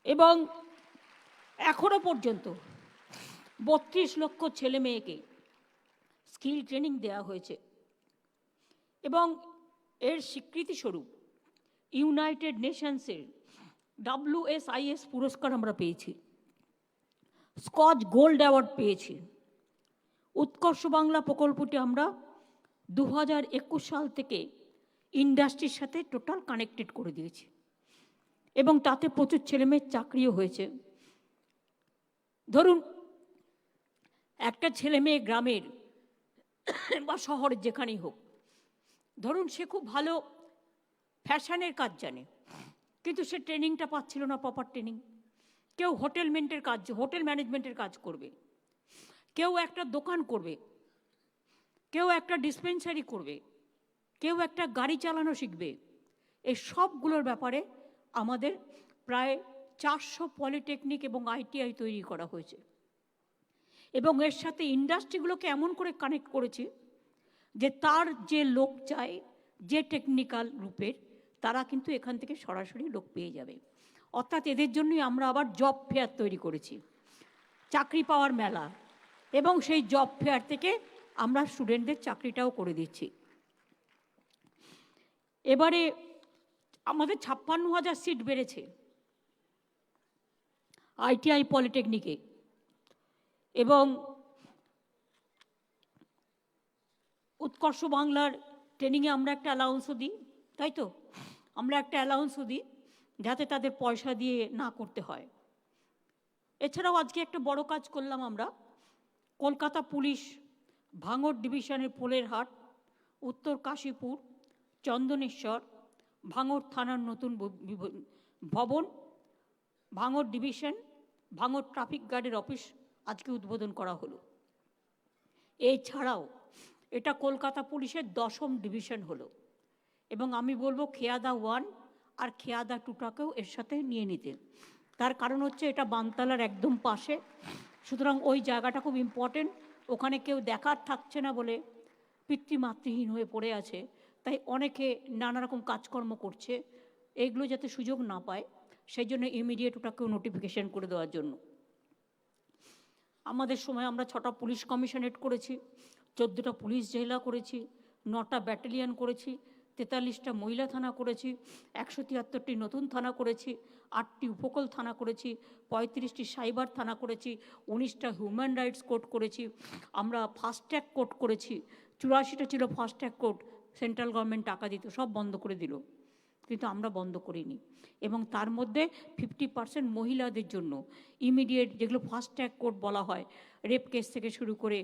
Speaker 5: এবং এখনো পর্যন্ত 32 লক্ষ ছেলে মেয়েকে স্কিল ট্রেনিং দেওয়া হয়েছে। এবং এর স্বীকৃতিস্বরূপ ইউনাইটেড নেশনসের WSIS পুরস্কার আমরা পেয়েছি, স্কচ গোল্ড অ্যাওয়ার্ড পেয়েছি। উৎকর্ষ বাংলা প্রকল্পটি আমরা 2021 সাল থেকে ইন্ডাস্ট্রির সাথে টোটাল কানেক্টেড করে দিয়েছি, এবং তাতে প্রচুর ছেলেমেয়ের চাকরিও হয়েছে। ধরুন একটা ছেলে মেয়ে গ্রামের বা শহরের যেখানেই হোক, ধরুন সে খুব ভালো ফ্যাশনের কাজ জানে, কিন্তু সে ট্রেনিংটা পাচ্ছিল না, প্রপার ট্রেনিং। কেউ হোটেল ম্যানেজমেন্টের কাজ করবে, কেউ একটা দোকান করবে, কেউ একটা ডিসপেন্সারি করবে, কেউ একটা গাড়ি চালানো শিখবে। এই সবগুলোর ব্যাপারে আমাদের প্রায় 400 পলিটেকনিক এবং আইটিআই তৈরি করা হয়েছে, এবং এর সাথে ইন্ডাস্ট্রিগুলোকে এমন করে কানেক্ট করেছি যে তার যে লোক চাই, যে টেকনিক্যাল রূপের, তারা কিন্তু এখান থেকে সরাসরি লোক পেয়ে যাবে। অর্থাৎ এদের জন্যই আমরা আবার জব ফেয়ার তৈরি করেছি, চাকরি পাওয়ার মেলা, এবং সেই জব ফেয়ার থেকে আমরা স্টুডেন্টদের চাকরিটাও করে দিচ্ছি। এবারে আমাদের 56,000 সিট বেড়েছে আইটিআই পলিটেকনিকে, এবং উৎকর্ষ বাংলার ট্রেনিংয়ে আমরা একটা অ্যালাউন্সও দিই, তাই তো? আমরা একটা অ্যালাউন্সও দিই যাতে তাদের পয়সা দিয়ে না করতে হয়। এছাড়াও আজকে একটা বড় কাজ করলাম আমরা। কলকাতা পুলিশ ভাঙড় ডিভিশনের পোলেরহাট, উত্তর কাশীপুর, চন্দনেশ্বর, ভাঙড় থানার নতুন ভবন, ভাঙড় ডিভিশন, ভাঙড় ট্রাফিক গার্ডের অফিস আজকে উদ্বোধন করা হলো। এছাড়াও এটা কলকাতা পুলিশের 10ম ডিভিশন হলো, এবং আমি বলবো খেয়াদা 1 আর খেয়াদা 2টাকেও এর সাথে নিয়ে নিতে। তার কারণ হচ্ছে এটা বানতলার একদম পাশে, সুতরাং ওই জায়গাটা খুব ইম্পর্টেন্ট। ওখানে কেউ দেখার থাকছে না বলে পিতৃমাতৃহীন হয়ে পড়ে আছে, তাই অনেকে নানা রকম কাজকর্ম করছে, এগুলো যাতে সুযোগ না পায় সেই জন্য ইমিডিয়েট ওটাকেও নোটিফিকেশন করে দেওয়ার জন্য। আমাদের সময় আমরা 6টা পুলিশ কমিশনারেট করেছি, 14টা পুলিশ জেলা করেছি, 9টা ব্যাটালিয়ন করেছি, 43টা মহিলা থানা করেছি, 173টি নতুন থানা করেছি, 8টি উপকূল থানা করেছি, 35টি সাইবার থানা করেছি, 19টা হিউম্যান রাইটস কোর্ট করেছি, আমরা ফাস্ট ট্র্যাক কোর্ট করেছি। 84টা ছিল fast track court, central government টাকা দিত, সব বন্ধ করে দিল, কিন্তু আমরা বন্ধ করিনি। এবং তার মধ্যে 50% মহিলাদের জন্য ইমিডিয়েট, যেগুলো ফাস্ট ট্র্যাক কোর্ট বলা হয়, রেপ কেস থেকে শুরু করে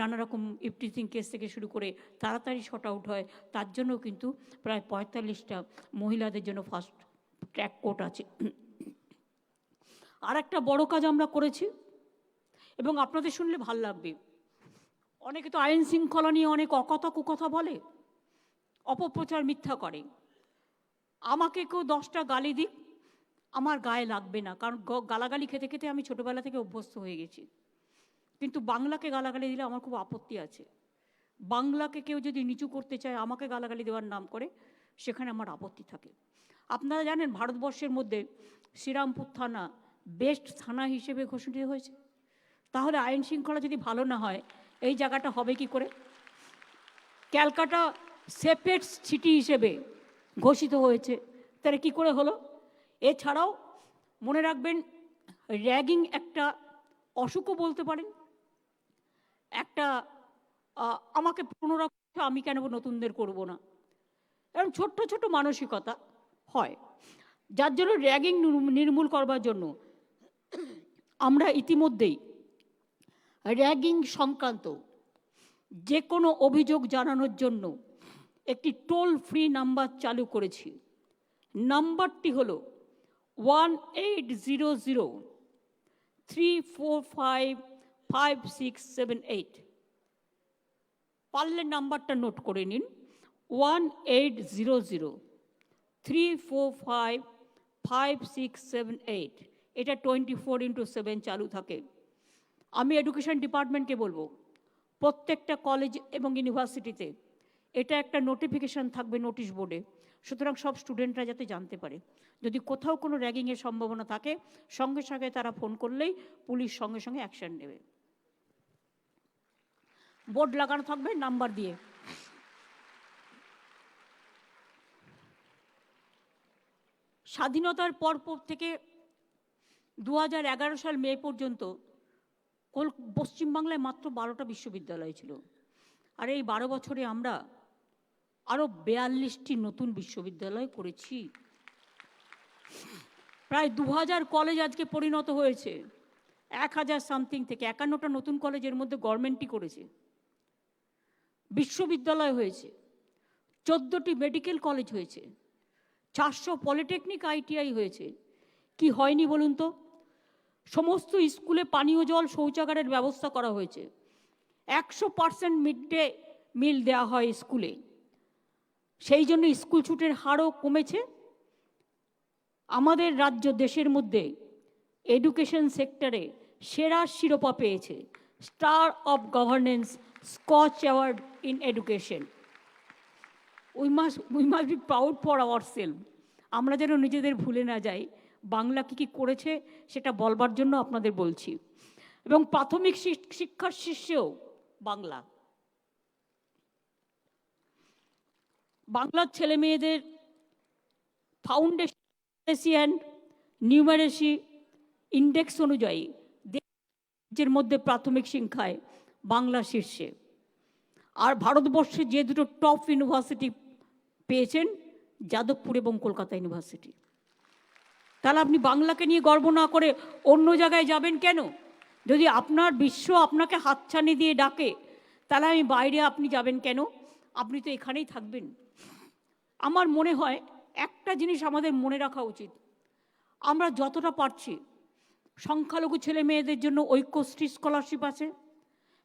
Speaker 5: নানা রকম ইফটিজিং কেস থেকে শুরু করে তাড়াতাড়ি শর্ট আউট হয়, তার জন্য কিন্তু প্রায় 45টা মহিলাদের জন্য ফাস্ট ট্র্যাক কোর্ট আছে। আর একটা বড় কাজ আমরা করেছি, এবং আপনাদের শুনলে ভাল লাগবে। অনেকে তো আইন শৃঙ্খলা নিয়ে অনেক অকথা কুকথা বলে, অপপ্রচার মিথ্যা করে। আমাকে কেউ 10টা গালি দিক, আমার গায়ে লাগবে না, কারণ গালাগালি খেতে খেতে আমি ছোটোবেলা থেকে অভ্যস্ত হয়ে গেছি। কিন্তু বাংলাকে গালাগালি দিলে আমার খুব আপত্তি আছে। বাংলাকে কেউ যদি নিচু করতে চায়, আমাকে গালাগালি দেওয়ার নাম করে, সেখানে আমার আপত্তি থাকে। আপনারা জানেন ভারতবর্ষের মধ্যে শ্রীরামপুর থানা বেস্ট থানা হিসেবে ঘোষিত হয়েছে। তাহলে আইন শৃঙ্খলা যদি ভালো না হয়, এই জায়গাটা হবে কি করে? ক্যালকাটা সেফেস্ট সিটি হিসেবে ঘোষিত হয়েছে, তাহলে কী করে হলো? এছাড়াও মনে রাখবেন, র্যাগিং একটা অসুখও বলতে পারেন, একটা আমাকে পুনরায় আমি কেন নতুনদের করব না, এরকম ছোট্ট ছোট মানসিকতা হয়, যার জন্য র্যাগিং নির্মূল করবার জন্য আমরা ইতিমধ্যেই র্যাগিং সংক্রান্ত যে কোনো অভিযোগ জানানোর জন্য একটি টোল ফ্রি নাম্বার চালু করেছি। নাম্বারটি হলো 1800-345-5678। পারলে নাম্বারটা নোট করে নিন, 1800-345-5678। এটা 24/7 চালু থাকে। আমি এডুকেশন ডিপার্টমেন্টকে বলবো, প্রত্যেকটা কলেজ এবং ইউনিভার্সিটিতে এটা একটা নোটিফিকেশান থাকবে নোটিশ বোর্ডে, সুতরাং সব স্টুডেন্টরা যাতে জানতে পারে। যদি কোথাও কোনো র্যাগিংয়ের সম্ভাবনা থাকে, সঙ্গে সঙ্গে তারা ফোন করলেই পুলিশ সঙ্গে সঙ্গে অ্যাকশন নেবে। বোর্ড লাগানো থাকবে নাম্বার দিয়ে। স্বাধীনতার পর থেকে 2011 সাল মে পর্যন্ত পশ্চিমবাংলায় মাত্র 12টা বিশ্ববিদ্যালয় ছিল, আর এই 12 বছরে আমরা আরও 42টি নতুন বিশ্ববিদ্যালয় করেছি। প্রায় 2000 কলেজ আজকে পরিণত হয়েছে, 1000 সামথিং থেকে 51টা নতুন কলেজের মধ্যে গভর্নমেন্টই করেছে। বিশ্ববিদ্যালয় হয়েছে, 14টি মেডিকেল কলেজ হয়েছে, 400 পলিটেকনিক ITI হয়েছে। কি হয়নি বলুন তো? সমস্ত স্কুলে পানীয় জল, শৌচাগারের ব্যবস্থা করা হয়েছে। 100% মিড ডে মিল দেওয়া হয় স্কুলে, সেই জন্য স্কুল ছুটের হারও কমেছে। আমাদের রাজ্য দেশের মধ্যে এডুকেশন সেক্টরে সেরা শিরোপা পেয়েছে, star of governance Scotch award in education. We must be proud for our self. আমরা যেন নিজেদের ভুলে না যাই, বাংলা কী কী করেছে সেটা বলবার জন্য আপনাদের বলছি। এবং প্রাথমিক শিক্ষার শীর্ষেও বাংলা। বাংলার ছেলে মেয়েদের ফাউন্ডেশন নিউমারেসি ইন্ডেক্স অনুযায়ী দেশের মধ্যে প্রাথমিক শিক্ষায় বাংলা শীর্ষে। আর ভারতবর্ষে যে দুটো টপ ইউনিভার্সিটি পেয়েছেন, যাদবপুর এবং কলকাতা ইউনিভার্সিটি। তাহলে আপনি বাংলাকে নিয়ে গর্ব না করে অন্য জায়গায় যাবেন কেন? যদি আপনার বিশ্ব আপনাকে হাতছানি দিয়ে ডাকে, তাহলে আমি বাইরে আপনি যাবেন কেন? আপনি তো এখানেই থাকবেন। আমার মনে হয় একটা জিনিস আমাদের মনে রাখা উচিত, আমরা যতটা পারছি সংখ্যালঘু ছেলে মেয়েদের জন্য ঐক্যশ্রী স্কলারশিপ আছে,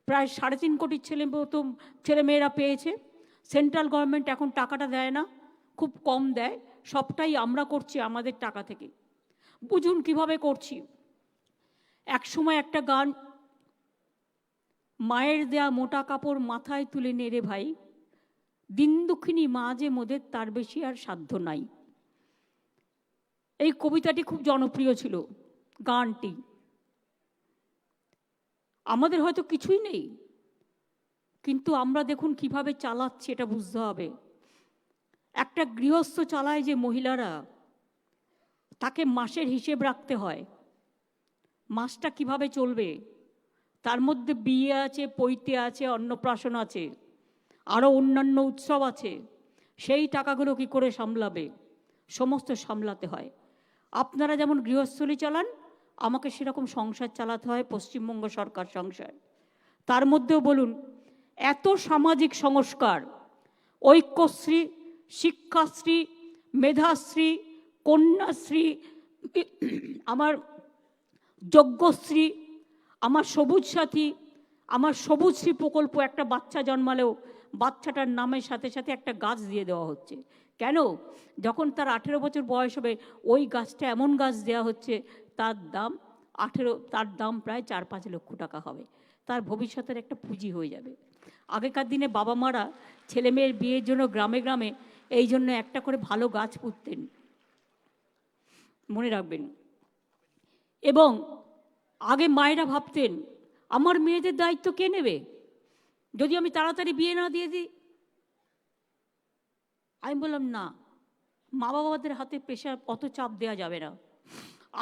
Speaker 5: প্রায় 3.5 কোটি ছেলেমেয়েরা পেয়েছে। সেন্ট্রাল গভর্নমেন্ট এখন টাকাটা দেয় না, খুব কম দেয়, সবটাই আমরা করছি আমাদের টাকা থেকে। বুঝুন কিভাবে করছি। এক সময় একটা গান, মায়ের দেয়া মোটা কাপড় মাথায় তুলে নেড়ে ভাই, দিন দুঃখিনী মা যে মোদের তার বেশি আর সাধ্য নাই। এই কবিতাটি খুব জনপ্রিয় ছিল, গানটি। আমাদের হয়তো কিছুই নেই, কিন্তু আমরা দেখুন কিভাবে চালাচ্ছি, এটা বুঝতে হবে। একটা গৃহস্থ চালায় যে মহিলারা, তাকে মাসের হিসেব রাখতে হয়, মাসটা কিভাবে চলবে। তার মধ্যে বিয়ে আছে, পৈতে আছে, অন্নপ্রাশন আছে, আরও অন্যান্য উৎসব আছে। সেই টাকাগুলো কি করে সামলাবে? সমস্ত সামলাতে হয়। আপনারা যেমন গৃহস্থলী চালান, আমাকে সেরকম সংসার চালাতে হয়, পশ্চিমবঙ্গ সরকার সংসার। তার মধ্যেও বলুন, এত সামাজিক সংস্কার, ঐক্যশ্রী, শিক্ষাশ্রী, মেধাশ্রী, কন্যাশ্রী, আমার যজ্ঞশ্রী, আমার সবুজ সাথী, আমার সবুজশ্রী প্রকল্প, একটা বাচ্চা জন্মালেও বাচ্চাটার নামের সাথে সাথে একটা গাছ দিয়ে দেওয়া হচ্ছে। কেন? যখন তার 18 বছর বয়স হবে, ওই গাছটা এমন গাছ দেওয়া হচ্ছে, তার দাম প্রায় 4-5 লক্ষ টাকা হবে। তার ভবিষ্যতের একটা পুঁজি হয়ে যাবে। আগেকার দিনে বাবা মারা ছেলে মেয়ের বিয়ের জন্য গ্রামে গ্রামে এই জন্য একটা করে ভালো গাছ পুঁততেন, মনে রাখবেন। এবং আগে মায়েরা ভাবতেন, আমার মেয়েদের দায়িত্ব কে নেবে যদি আমি তাড়াতাড়ি বিয়ে না দিয়ে দিই? আমি বললাম, না, মা বাবাদের হাতে প্রেশার, অত চাপ দেওয়া যাবে না।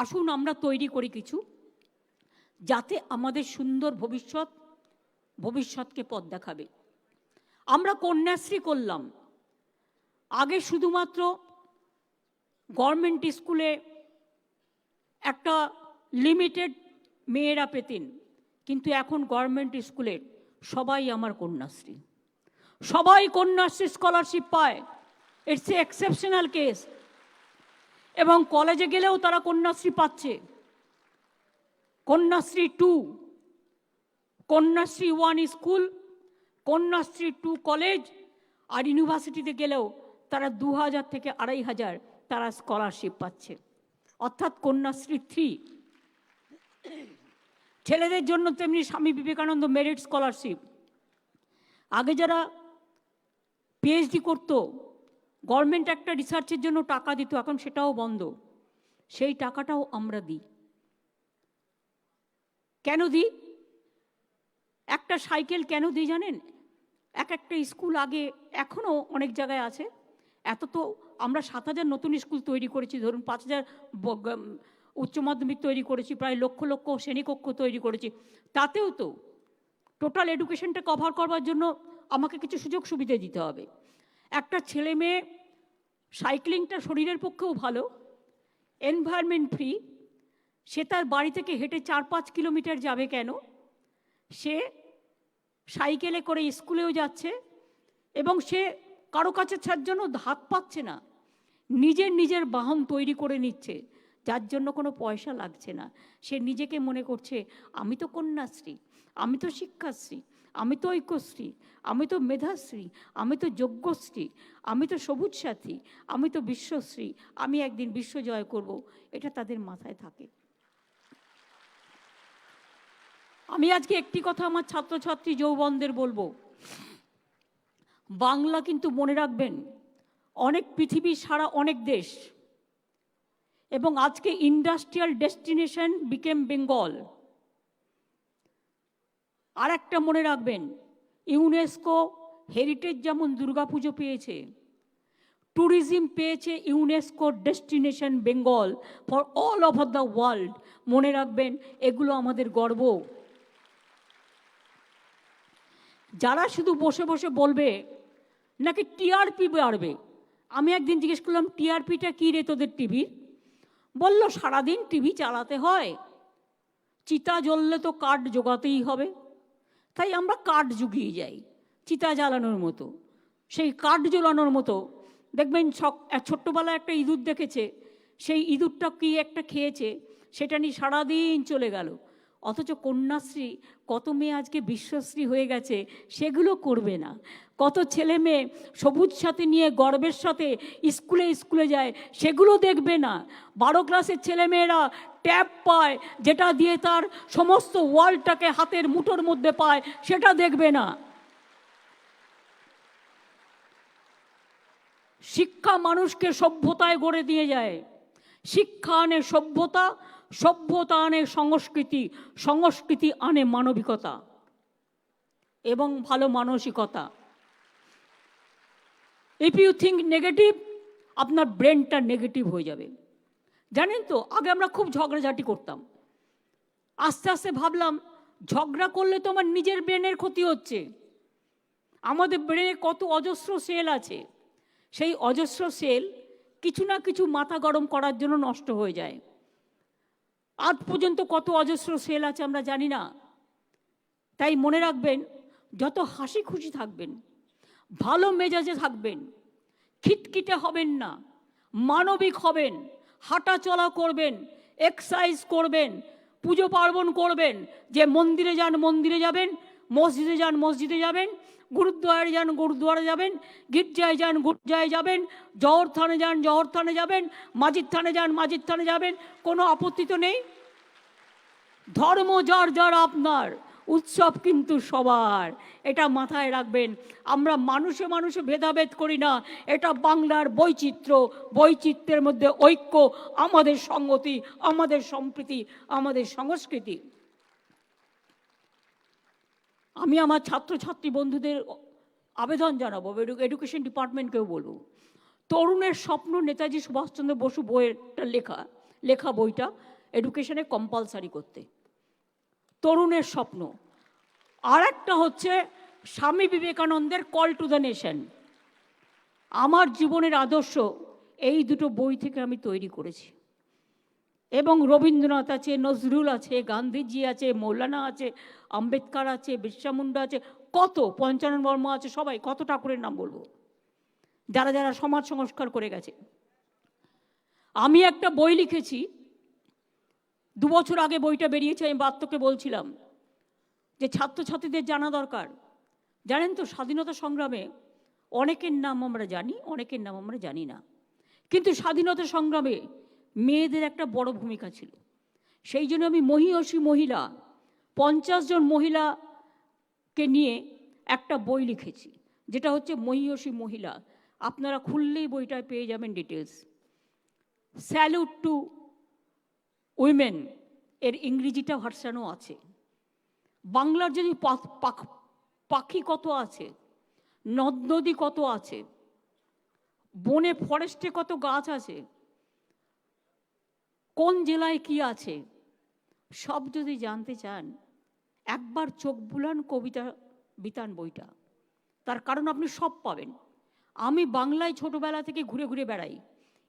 Speaker 5: আসুন আমরা তৈরি করি কিছু, যাতে আমাদের সুন্দর ভবিষ্যৎকে পথ দেখাবে। আমরা কন্যাশ্রী করলাম। আগে শুধুমাত্র গভর্নমেন্ট স্কুলে একটা লিমিটেড মেয়েরা পেতেন, কিন্তু এখন গভর্নমেন্ট স্কুলের সবাই আমার কন্যাশ্রী, সবাই কন্যাশ্রী স্কলারশিপ পায়। It's a exceptional case. এবং কলেজে গেলেও তারা কন্যাশ্রী পাচ্ছে। কন্যাশ্রী 2, কন্যাশ্রী 1 স্কুল, কন্যাশ্রী 2 কলেজ, আর ইউনিভার্সিটিতে গেলেও তারা 2000 থেকে 2500 তারা স্কলারশিপ পাচ্ছে, অর্থাৎ কন্যাশ্রী 3। ছেলেদের জন্য তেমনি স্বামী বিবেকানন্দ মেরিট স্কলারশিপ। আগে যারা পিএইচডি করতো, গভর্নমেন্ট একটা রিসার্চের জন্য টাকা দিত, এখন সেটাও বন্ধ। সেই টাকাটাও আমরা দিই। কেন দিই? একটা সাইকেল কেন দিই জানেন? একটা স্কুল আগে, এখনও অনেক জায়গায় আছে, এত তো আমরা 7000 নতুন স্কুল তৈরি করেছি, ধরুন 5000 উচ্চ মাধ্যমিক তৈরি করেছি, প্রায় লক্ষ লক্ষ শ্রেণীকক্ষ তৈরি করেছি। তাতেও তো টোটাল এডুকেশনটা কভার করবার জন্য আমাকে কিছু সুযোগ সুবিধা দিতে হবে। একটা ছেলে মেয়ে, সাইক্লিংটা শরীরের পক্ষেও ভালো, এনভায়রনমেন্ট ফ্রি, সে তার বাড়ি থেকে হেঁটে 4-5 কিলোমিটার যাবে কেন? সে সাইকেলে করে স্কুলেও যাচ্ছে এবং সে কারো কাছে ছাড়ার জন্য হাত পাচ্ছে না, নিজের বাহন তৈরি করে নিচ্ছে, যার জন্য কোনো পয়সা লাগছে না। সে নিজেকে মনে করছে, আমি তো কন্যাশ্রী, আমি তো শিক্ষাশ্রী, আমি তো ঐক্যশ্রী, আমি তো মেধাশ্রী, আমি তো যজ্ঞশ্রী, আমি তো সবুজ সাথী, আমি তো বিশ্বশ্রী, আমি একদিন বিশ্ব জয় করব, এটা তাদের মাথায় থাকে। আমি আজকে একটি কথা আমার ছাত্রছাত্রী যৌবনদের বলবো, বাংলা কিন্তু মনে রাখবেন, অনেক পৃথিবী সারা অনেক দেশ, এবং আজকে ইন্ডাস্ট্রিয়াল ডেস্টিনেশন বিকেম বেঙ্গল। আর একটা মনে রাখবেন, ইউনেস্কো হেরিটেজ যেমন দুর্গাপুজো পেয়েছে, ট্যুরিজম পেয়েছে UNESCO destination Bengal for all over the world. মনে রাখবেন, এগুলো আমাদের গর্ব। যারা শুধু বসে বসে বলবে নাকি টিআরপি বাড়বে, আমি একদিন জিজ্ঞেস করলাম, টিআরপিটা কী রে তোদের টিভির? বলল সারাদিন টিভি চালাতে হয়, চিতা জ্বললে তো কাঠ জোগাতেই হবে, তাই আমরা কাঠ জুগিয়ে যাই চিতা জ্বালানোর মতো। সেই কাঠ জ্বালানোর মতো দেখবেন ছোট্টবেলায় একটা ইঁদুর দেখেছে, সেই ইঁদুরটা কি একটা খেয়েছে, সেটা নিয়ে সারাদিন চলে গেল। অথচ কন্যাশ্রী কত মেয়ে আজকে বিশ্বশ্রী হয়ে গেছে, সেগুলো করবে না। কত ছেলে মেয়ে সবুজ সাথী নিয়ে গর্বের সাথে স্কুলে স্কুলে যায়, সেগুলো দেখবে না। 12 ক্লাসের ছেলেমেয়েরা ট্যাব পায়, যেটা দিয়ে তার সমস্ত ওয়ার্ল্ডটাকে হাতের মুঠোর মধ্যে পায়, সেটা দেখবে না। শিক্ষা মানুষকে সভ্যতায় গড়ে দিয়ে যায়। শিক্ষা আনে সভ্যতা, সভ্যতা আনে সংস্কৃতি, সংস্কৃতি আনে মানবিকতা এবং ভালো মানসিকতা। ইফ ইউ থিঙ্ক নেগেটিভ, আপনার ব্রেনটা নেগেটিভ হয়ে যাবে। জানেন তো, আগে আমরা খুব ঝগড়াঝাটি করতাম, আস্তে আস্তে ভাবলাম ঝগড়া করলে তো আমার নিজের ব্রেনের ক্ষতি হচ্ছে। আমাদের ব্রেনে কত অজস্র সেল আছে, সেই অজস্র সেল কিছু না কিছু মাথা গরম করার জন্য নষ্ট হয়ে যায়। আজ পর্যন্ত কত অজস্র সেল আছে আমরা জানি না। তাই মনে রাখবেন, যত হাসি খুশি থাকবেন, ভালো মেজাজে থাকবেন, খিটখিটে হবেন না, মানবিক হবেন, হাঁটা চলা করবেন, এক্সারসাইজ করবেন, পুজো পার্বণ করবেন। যে মন্দিরে যান মন্দিরে যাবেন, মসজিদে যান মসজিদে যাবেন, গুরুদ্বারে যান গুরুদ্বারে যাবেন, গির্জায় যান গির্জায় যাবেন, জহর থানে যান জহর থানে যাবেন, মাজিদ থানে যান মাজিদ থানে যাবেন, কোনো আপত্তি তো নেই। ধর্ম যার যার আপনার, উৎসব কিন্তু সবার, এটা মাথায় রাখবেন। আমরা মানুষে মানুষে ভেদাভেদ করি না, এটা বাংলার বৈচিত্র্য, বৈচিত্র্যের মধ্যে ঐক্য, আমাদের সংগতি, আমাদের সম্প্রীতি, আমাদের সংস্কৃতি। আমি আমার ছাত্রছাত্রী বন্ধুদের আবেদন জানাবো, এডুকেশন ডিপার্টমেন্টকেও বলবো, তরুণের স্বপ্ন নেতাজি সুভাষচন্দ্র বসু বইয়েরটা লেখা বইটা এডুকেশনে কম্পালসারি করতে। তরুণের স্বপ্ন। আর একটা হচ্ছে স্বামী বিবেকানন্দের কল টু দ্য নেশন। আমার জীবনের আদর্শ এই দুটো বই থেকে আমি তৈরি করেছি। এবং রবীন্দ্রনাথ আছে, নজরুল আছে, গান্ধীজি আছে, মৌলানা আছে, আম্বেদকর আছে, বিরসা মুন্ডা আছে, কত পঞ্চানন বর্মা আছে, সবাই, কত ঠাকুরের নাম বলবো, যারা যারা সমাজ সংস্কার করে গেছে। আমি একটা বই লিখেছি, 2 বছর আগে বইটা বেরিয়েছে। আমি বার্তকে বলছিলাম যে ছাত্রছাত্রীদের জানা দরকার। জানেন তো, স্বাধীনতা সংগ্রামে অনেকের নাম আমরা জানি, অনেকের নাম আমরা জানি না, কিন্তু স্বাধীনতা সংগ্রামে মেয়েদের একটা বড় ভূমিকা ছিল। সেই জন্য আমি মহীয়সী মহিলা, 50 জন মহিলাকে নিয়ে একটা বই লিখেছি, যেটা হচ্ছে মহীয়সী মহিলা। আপনারা খুললেই বইটায় পেয়ে যাবেন ডিটেলস। স্যালুট টু উইমেন এর ইংরেজিটা ভার্সানও আছে। বাংলার যদি পাখি কত আছে, নদ নদী কত আছে, বনে ফরেস্টে কত গাছ আছে, কোন জেলায় কি আছে, সব যদি জানতে চান, একবার চোখ বুলান কবিতা বিতান বইটা। তার কারণ আপনি সব পাবেন। আমি বাংলায় ছোটবেলা থেকে ঘুরে ঘুরে বেড়াই,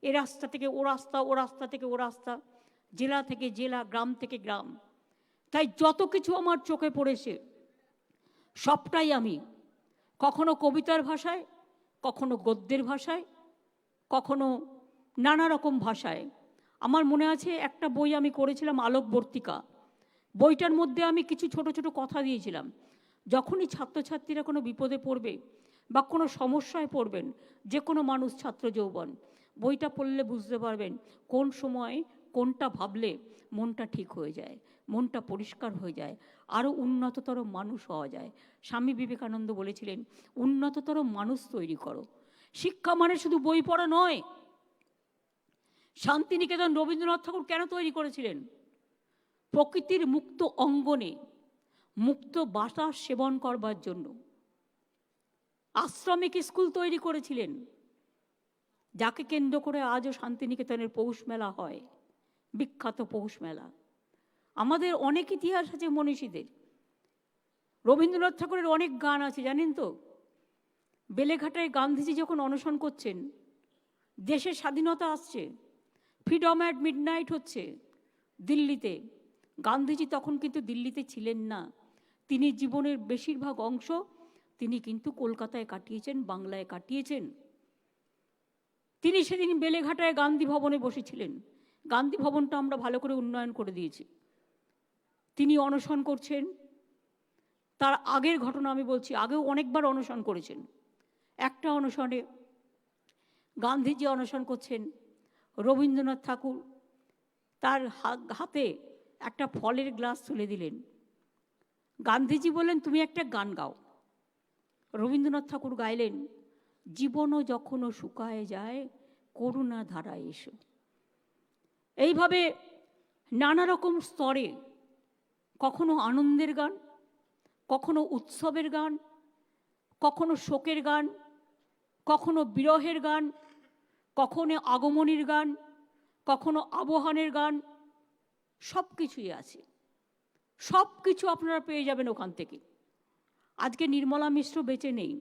Speaker 5: এ রাস্তা থেকে ও রাস্তা, ও রাস্তা থেকে ও রাস্তা, জেলা থেকে জেলা, গ্রাম থেকে গ্রাম। তাই যত কিছু আমার চোখে পড়েছে সবটাই আমি কখনো কবিতার ভাষায়, কখনো গদ্যের ভাষায়, কখনো নানা রকম ভাষায়। আমার মনে আছে একটা বই আমি করেছিলাম, আলোকবর্তিকা। বইটার মধ্যে আমি কিছু ছোট ছোট কথা দিয়েছিলাম, যখনই ছাত্রছাত্রীরা কোনো বিপদে পড়বে বা কোনো সমস্যায় পড়বেন, যে কোনো মানুষ, ছাত্র যৌবন, বইটা পড়লে বুঝতে পারবেন কোন সময় কোনটা ভাবলে মনটা ঠিক হয়ে যায়, মনটা পরিষ্কার হয়ে যায়, আরও উন্নততর মানুষ হওয়া যায়। স্বামী বিবেকানন্দ বলেছিলেন, উন্নততর মানুষ তৈরি করো। শিক্ষা মানে শুধু বই পড়া নয়। শান্তিনিকেতন রবীন্দ্রনাথ ঠাকুর কেন তৈরি করেছিলেন? প্রকৃতির মুক্ত অঙ্গনে মুক্ত বাতাস সেবন করবার জন্য। আশ্রমিক স্কুল তৈরি করেছিলেন, যাকে কেন্দ্র করে আজও শান্তিনিকেতনের পৌষ মেলা হয়, বিখ্যাত পৌষ মেলা। আমাদের অনেক ইতিহাস আছে মনীষীদের। রবীন্দ্রনাথ ঠাকুরের অনেক গান আছে, জানেন তো? বেলেঘাটায় গান্ধীজি যখন অনশন করছেন, দেশের স্বাধীনতা আসছে, ফ্রিডম অ্যাট মিডনাইট হচ্ছে দিল্লিতে। গান্ধীজি তখন কিন্তু দিল্লিতে ছিলেন না, তিনি জীবনের বেশিরভাগ অংশ তিনি কিন্তু কলকাতায় কাটিয়েছেন, বাংলায় কাটিয়েছেন। তিনি সেদিন বেলেঘাটায় গান্ধী ভবনে বসেছিলেন। গান্ধী ভবনটা আমরা ভালো করে উন্নয়ন করে দিয়েছি। তিনি অনশন করছেন। তার আগের ঘটনা আমি বলছি, আগেও অনেকবার অনশন করেছেন। একটা অনশনে গান্ধীজি অনশন করছেন, রবীন্দ্রনাথ ঠাকুর তার হাতে একটা ফলের গ্লাস তুলে দিলেন। গান্ধীজি বললেন, তুমি একটা গান গাও। রবীন্দ্রনাথ ঠাকুর গাইলেন, জীবনও যখনও শুকায় যায়, করুণা ধারায় এসো। এইভাবে নানা রকম স্তরে, কখনো আনন্দের গান, কখনো উৎসবের গান, কখনো শোকের গান, কখনো বিরহের গান, কখনো আগমনীর গান, কখনো আবহানের গান, সব কিছুই আছে। সব কিছু আপনারা পেয়ে যাবেন ওখান থেকে। আজকে নির্মলা মিশ্র বেঁচে নেই,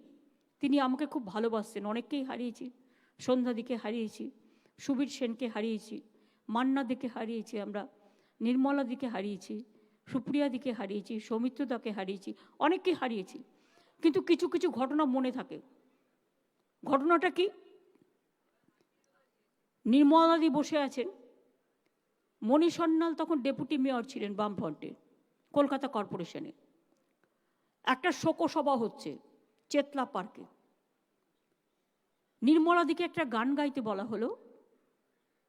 Speaker 5: তিনি আমাকে খুব ভালোবাসতেন। অনেককেই হারিয়েছি, সন্ধ্যাদিকে হারিয়েছি, সুবীর সেনকে হারিয়েছি, মান্নাদিকে হারিয়েছি, আমরা নির্মলাদিকে হারিয়েছি, সুপ্রিয়াদিকে হারিয়েছি, সৌমিত্রদাকে হারিয়েছি, অনেককে হারিয়েছি। কিন্তু কিছু কিছু ঘটনা মনে থাকে। ঘটনাটা কি? নির্মলাদি বসে আছেন, মণি সন্ন্যাল তখন ডেপুটি মেয়র ছিলেন বামফ্রন্টের, কলকাতা কর্পোরেশনে। একটা শোকসভা হচ্ছে চেতলা পার্কে। নির্মলাদিকে একটা গান গাইতে বলা হলো,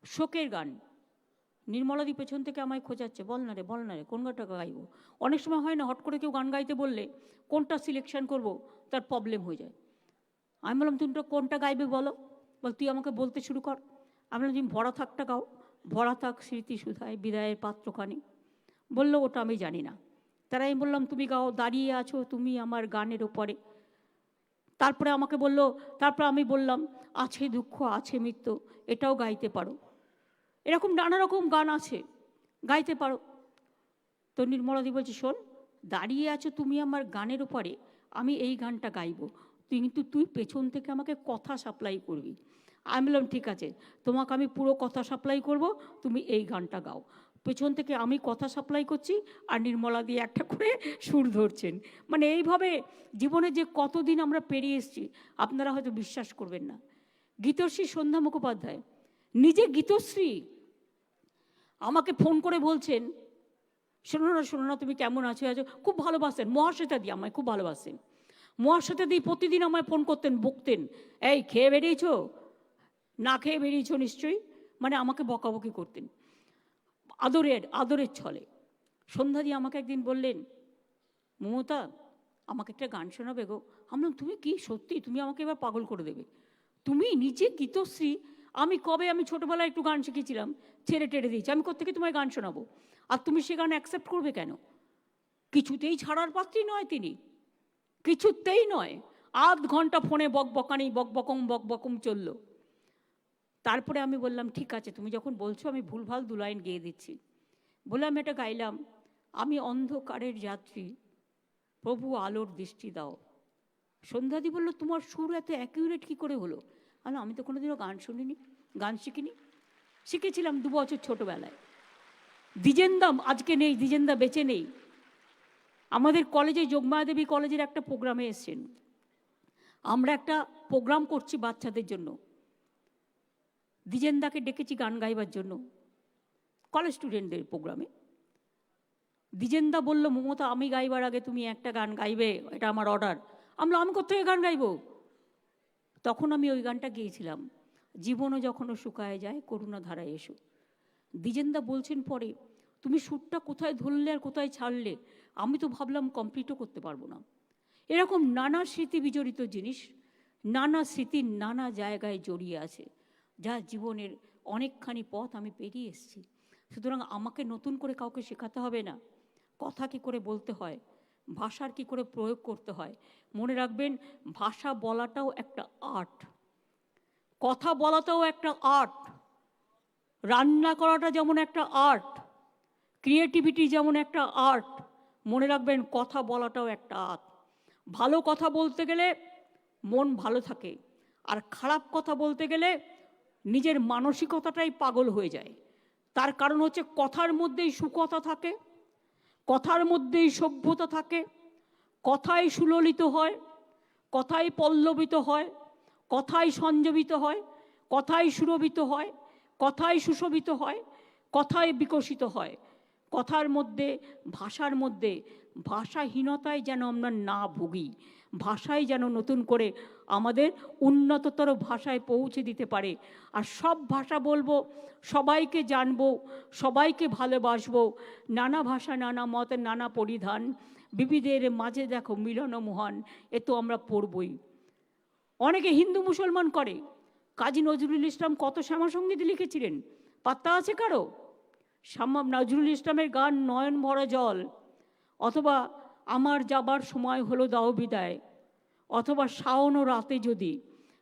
Speaker 5: শোকের গান। নির্মলাদি পেছন থেকে আমায় খোঁজাচ্ছে, বল না রে কোন গানটা গাইবো। অনেক সময় হয় না, হট করে কেউ গান গাইতে বললে কোনটা সিলেকশন করব তার প্রবলেম হয়ে যায়। আমি বললাম, তুমি তো কোনটা গাইবে বলো। বল, তুই আমাকে বলতে শুরু কর। আমি বললাম, তুমি ভরা থাকটা গাও, ভরা থাক স্মৃতি সুধায় বিদায়ের পাত্রখানি। বললো, ওটা আমি জানি না। তারা আমি বললাম, তুমি গাও, দাঁড়িয়ে আছো তুমি আমার গানের ওপরে। তারপরে আমাকে বললো, তারপরে আমি বললাম, আছে দুঃখ আছে মৃত্যু, এটাও গাইতে পারো। এরকম নানা রকম গান আছে, গাইতে পারো। তো নির্মলাদি বলছে, শোন, দাঁড়িয়ে আছো তুমি আমার গানের ওপরে, আমি এই গানটা গাইবো, কিন্তু তুই পেছন থেকে আমাকে কথা সাপ্লাই করবি। আমি বললাম, ঠিক আছে, তোমাকে আমি পুরো কথা সাপ্লাই করব, তুমি এই গানটা গাও। পেছন থেকে আমি কথা সাপ্লাই করছি আর নির্মলা দিয়ে একটা করে সুর ধরছেন। মানে এইভাবে জীবনে যে কতদিন আমরা পেরিয়ে এসেছি আপনারা হয়তো বিশ্বাস করবেন না। গীতশ্রী সন্ধ্যা মুখোপাধ্যায়, নিজে গীতশ্রী, আমাকে ফোন করে বলছেন, শোনো না তুমি কেমন আছো? খুব ভালোবাসেন মহাশ্বেতা দি, আমায় খুব ভালোবাসেন। মহাশ্বেতা দি প্রতিদিন আমায় ফোন করতেন, বকতেন, এই খেয়ে বেরিয়েছো, না খেয়ে বেরিয়েছো নিশ্চয়ই, মানে আমাকে বকাবকি করতেন আদরের ছলে। সন্ধ্যা দিয়ে আমাকে একদিন বললেন, মমতা আমাকে একটা গান শোনাবে গো। আমি বললাম, তুমি কি সত্যি? তুমি আমাকে এবার পাগল করে দেবে। তুমি নিজে গীতশ্রী, আমি ছোটোবেলায় একটু গান শিখেছিলাম, ছেড়ে টেড়ে দিয়েছি, আমি কোত্থেকে তোমায় গান শোনাবো? আর তুমি সে গান অ্যাকসেপ্ট করবে কেন? কিছুতেই ছাড়ার পাত্রী নয় তিনি, কিছুতেই নয়। আধ ঘন্টা ফোনে বকবকম চলল। তারপরে আমি বললাম, ঠিক আছে তুমি যখন বলছো আমি ভুলভাল 2 লাইন গেয়ে দিচ্ছি। বলে আমি এটা গাইলাম, আমি অন্ধকারের যাত্রী, প্রভু আলোর দৃষ্টি দাও। সন্ধ্যাদি বলল, তোমার সুর এত অ্যাকিউরেট কী করে হলো? আমি তো কোনোদিনও গান শুনিনি, গান শিখিনি। শিখেছিলাম 2 বছর ছোটোবেলায়। দ্বিজেন্দা আজকে নেই, দ্বিজেন্দা বেঁচে নেই। আমাদের কলেজে যোগমায়া দেবী কলেজের একটা প্রোগ্রামে এসছেন। আমরা একটা প্রোগ্রাম করছি বাচ্চাদের জন্য, দ্বিজেন্দাকে ডেকেছি গান গাইবার জন্য, কলেজ স্টুডেন্টদের প্রোগ্রামে। দ্বিজেন্দা বলল, মমতা আমি গাইবার আগে তুমি একটা গান গাইবে, এটা আমার অর্ডার। আমি কোত্থেকে গান গাইব? তখন আমি ওই গানটা গেয়েছিলাম, জীবনও যখনও শুকায় যায়, করুণা ধারায় এসো। দ্বিজেন্দা বলছেন পরে, তুমি সুরটা কোথায় ধরলে আর কোথায় ছাড়লে? আমি তো ভাবলাম কমপ্লিটও করতে পারবো না। এরকম নানা স্মৃতি বিজড়িত জিনিস, নানা স্মৃতির নানা জায়গায় জড়িয়ে আছে, যা জীবনের অনেকখানি পথ আমি পেরিয়ে এসেছি। সুতরাং আমাকে নতুন করে কাউকে শেখাতে হবে না কথা কী করে বলতে হয়, ভাষার কী করে প্রয়োগ করতে হয়। মনে রাখবেন, ভাষা বলাটাও একটা আর্ট, কথা বলাটাও একটা আর্ট, রান্না করাটা যেমন একটা আর্ট, ক্রিয়েটিভিটি যেমন একটা আর্ট, মনে রাখবেন কথা বলাটাও একটা আর্ট। ভালো কথা বলতে গেলে মন ভালো থাকে, আর খারাপ কথা বলতে গেলে নিজের মানসিকতাটাই পাগল হয়ে যায়। তার কারণ হচ্ছে কথার মধ্যেই সুকথা থাকে, কথার মধ্যেই সভ্যতা থাকে, কথায় সুললিত হয়, কথায় পল্লবিত হয়, কথায় সঞ্জীবিত হয়, কথায় সুরভিত হয়, কথায় সুশোভিত হয়, কথায় বিকশিত হয়। কথার মধ্যে, ভাষার মধ্যে ভাষাহীনতায় যেন আমরা না ভুগি, ভাষায় যেন নতুন করে আমাদের উন্নততর ভাষায় পৌঁছে দিতে পারে। আর সব ভাষা বলবো, সবাইকে জানবো, সবাইকে ভালোবাসবো। নানা ভাষা, নানা মত, নানা পরিধান, বিবিধের মাঝে দেখো মিলন মহান, এ তো আমরা পড়বই। অনেকে হিন্দু মুসলমান করে। কাজী নজরুল ইসলাম কত শ্যামাসঙ্গীত লিখেছিলেন, পাত্তা আছে কারো? নজরুল ইসলামের গান নয়ন ভরা জল, অথবা আমার যাবার সময় হলো দাও বিদায়, অথবা শাওন ও রাতে যদি,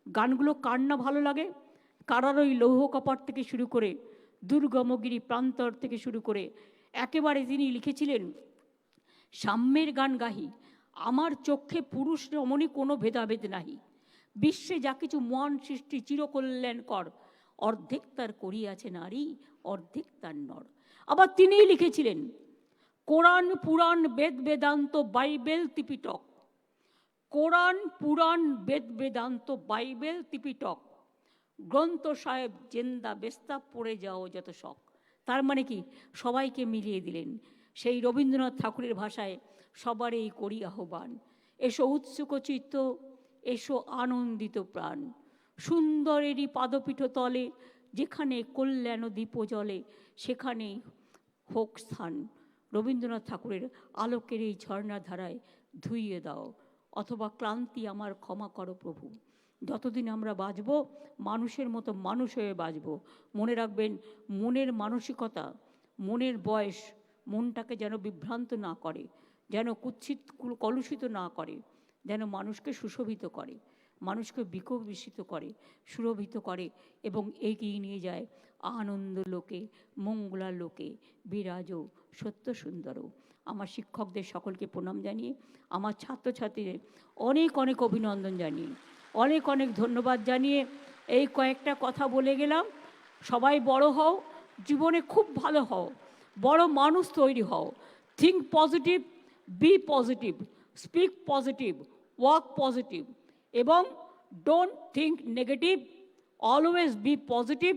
Speaker 5: গানগুলো কার না ভালো লাগে? কারার ওই লৌহ কপাট থেকে শুরু করে, দুর্গমগিরি প্রান্তর থেকে শুরু করে, একেবারে তিনি লিখেছিলেন সাম্যের গান গাহি, আমার চক্ষে পুরুষ রমণী কোনো ভেদাভেদ নাহি, বিশ্বে যা কিছু মহান সৃষ্টি চিরকল্যাণকর, অর্ধেক তার করিয়াছে নারী, অর্ধেক তার নর। আবার তিনিই লিখেছিলেন কোরআন পুরাণ বেদ বেদান্ত বাইবেল ত্রিপিটক, কোরআন পুরাণ বেদ বেদান্ত বাইবেল ত্রিপিটক, গ্রন্থ সাহেব জেন্দা বেস্তা পড়ে যাও যত শখ। তার মানে কি? সবাইকে মিলিয়ে দিলেন। সেই রবীন্দ্রনাথ ঠাকুরের ভাষায় সবারই করি আহ্বান, এসো উৎসুক চিত্ত, এসো আনন্দিত প্রাণ, সুন্দরেরই পাদপীঠ তলে, যেখানে কল্যাণ দীপ জ্বলে, সেখানেই হোক স্থান। রবীন্দ্রনাথ ঠাকুরের আলোকের এই ঝর্ণাধারায় ধুইয়ে দাও, অথবা ক্লান্তি আমার ক্ষমা করো প্রভু। যতদিন আমরা বাঁচব, মানুষের মতো মানুষ হয়ে বাঁচব। মনে রাখবেন, মনের মানসিকতা, মনের বয়স মনটাকে যেন বিভ্রান্ত না করে, যেন কুৎসিত কলুষিত না করে, যেন মানুষকে সুশোভিত করে, মানুষকে বিকশিত করে, সুরভিত করে এবং এগিয়ে নিয়ে যায় আনন্দ লোকে, মঙ্গলা লোকে বিরাজ সত্য সুন্দর। আমার শিক্ষকদের সকলকে প্রণাম জানিয়ে, আমার ছাত্রছাত্রীদের অনেক অনেক অভিনন্দন জানিয়ে, অনেক অনেক ধন্যবাদ জানিয়ে এই কয়েকটা কথা বলে গেলাম। সবাই বড় হও, জীবনে খুব ভালো হও, বড় মানুষ তৈরি হও। Think positive, be positive, speak positive, work positive, এবং don't think negative, always be positive,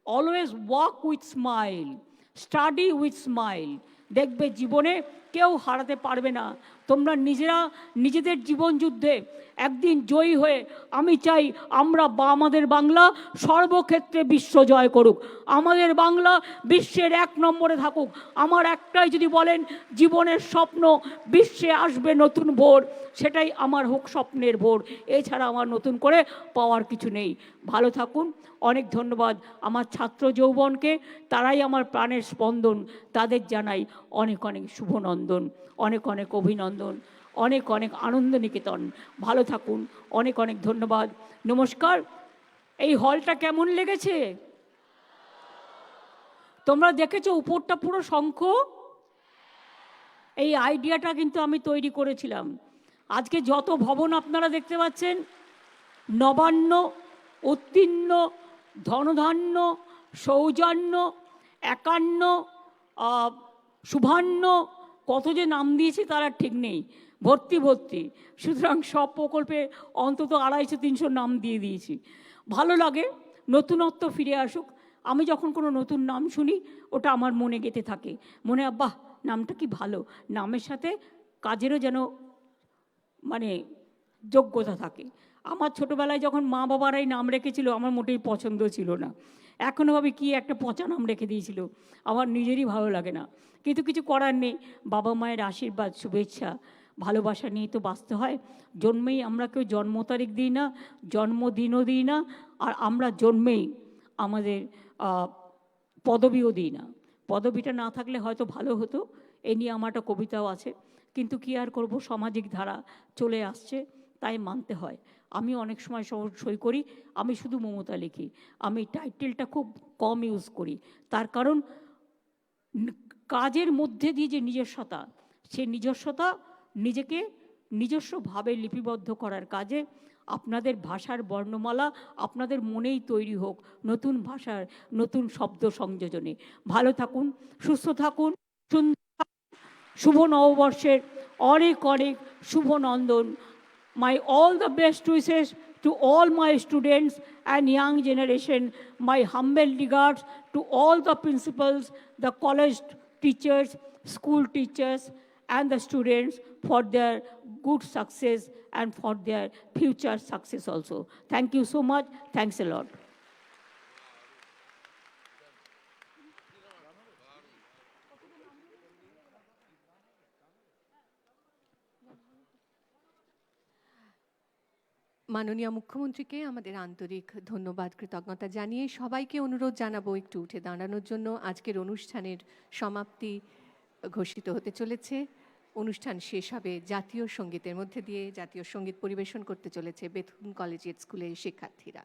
Speaker 5: always work with smile, study with smile. দেখবে জীবনে কেউ হারাতে পারবে না। তোমরা নিজেরা নিজেদের জীবন যুদ্ধে একদিন জয়ী হয়ে, আমি চাই আমরা আমাদের বাংলা সর্বক্ষেত্রে বিশ্ব জয় করুক, আমাদের বাংলা বিশ্বের 1 নম্বরে থাকুক। আমার একটাই যদি বলেন জীবনের স্বপ্ন, বিশ্বে আসবে নতুন ভোর, সেটাই আমার হোক স্বপ্নের ভোর। এছাড়া আমার নতুন করে পাওয়ার কিছু নেই। ভালো থাকুন। অনেক ধন্যবাদ আমার ছাত্র যৌবনকে, তারাই আমার প্রাণের স্পন্দন। তাদের জানাই অনেক অনেক শুভনন্দন, অনেক অনেক অভিনন্দন, অনেক অনেক আনন্দ নিকেতন। ভালো থাকুন। অনেক অনেক ধন্যবাদ। নমস্কার। এই হলটা কেমন লেগেছে? তোমরা দেখেছো উপরটা পুরো শঙ্খ? এই আইডিয়াটা কিন্তু আমি তৈরি করেছিলাম। আজকে যত ভবন আপনারা দেখতে পাচ্ছেন, নবান্ন, উত্তীর্ণ, ধনধান্য, সৌজন্য, একান্ন, শুভান্ন, কত যে নাম দিয়েছি তারা ঠিক নেই, ভর্তি ভর্তি। সুতরাং সব প্রকল্পে অন্তত 250-300 নাম দিয়ে দিয়েছি। ভালো লাগে, নতুনত্ব ফিরে আসুক। আমি যখন কোনো নতুন নাম শুনি, ওটা আমার মনে গেঁথে থাকে। মনে হয় বাহ, নামটা কি ভালো। নামের সাথে কাজেরও যেন মানে যোগ্যতা থাকে। আমার ছোটোবেলায় যখন মা বাবারাই নাম রেখেছিল, আমার মোটেই পছন্দ ছিল না। এখনও ভাবি কি একটা পচা নাম রেখে দিয়েছিল, আমার নিজেরই ভালো লাগে না। কিন্তু কিছু করার নেই, বাবা মায়ের আশীর্বাদ, শুভেচ্ছা, ভালোবাসা নিয়ে তো বাঁচতে হয়। জন্মেই আমরা কেউ জন্ম তারিখ দিই না, জন্মদিনও দিই না, আর আমরা জন্মেই আমাদের পদবিও দিই না। পদবিটা না থাকলে হয়তো ভালো হতো। এ নিয়ে আমার একটা কবিতাও আছে, কিন্তু কি আর করব, সামাজিক ধারা চলে আসছে, তাই মানতে হয়। আমি অনেক সময় সই করি, আমি শুধু মমতা লিখি, আমি টাইটেলটা খুব কম ইউজ করি। তার কারণ কাজের মধ্যে দিয়ে যে নিজস্বতা, সে নিজস্বতা নিজেকে নিজস্বভাবে লিপিবদ্ধ করার কাজে আপনাদের ভাষার বর্ণমালা আপনাদের মনেই তৈরি হোক নতুন ভাষার নতুন শব্দ সংযোজনে। ভালো থাকুন, সুস্থ থাকুন, সুন্দর থাকুন। শুভ নববর্ষের অনেক অনেক শুভ নন্দন। My all the best wishes to all my students and young generation. My humble regards to all the principals, the college teachers, school teachers, and the students for their good success and for their future success also. Thank you so much. Thanks a lot.
Speaker 2: মাননীয় মুখ্যমন্ত্রীকে আমাদের আন্তরিক ধন্যবাদ, কৃতজ্ঞতা জানিয়ে সবাইকে অনুরোধ জানাবো একটু উঠে দাঁড়ানোর জন্য। আজকের অনুষ্ঠানের সমাপ্তি ঘোষিত হতে চলেছে। অনুষ্ঠান শেষ হবে জাতীয় সঙ্গীতের মধ্যে দিয়ে। জাতীয় সঙ্গীত পরিবেশন করতে চলেছে বেথুন কলেজিয়েট স্কুলের শিক্ষার্থীরা।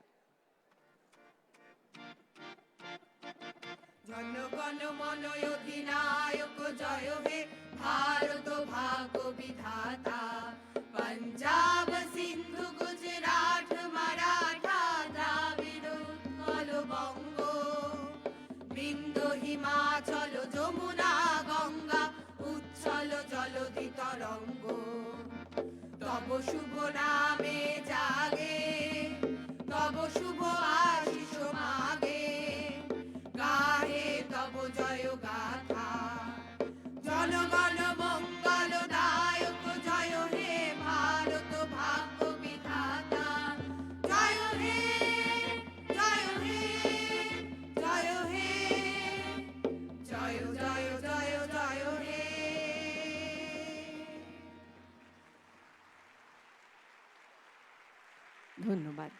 Speaker 1: জনগণ মন অধিনায়ক জয় হে, ভারত ভাগ্য বিধাতা। পঞ্জাব সিন্ধু গুজরাট মারাঠা দ্রাবিড় উৎকল বঙ্গ, বিন্দ হিমাচল যমুনা গঙ্গা উচ্ছল জলধি তরঙ্গ। তব শুভ নামে জাগে, তব শুভ আশিস মাগে, গাহে তব জয় গাথা। জনগণ মঙ্গল দায়ক জয় হে, ভারত ভাগ্য বিধাতা। জয় হে, জয় হে, জয় হে, জয় জয় জয় জয় হে।
Speaker 2: ধন্যবাদ।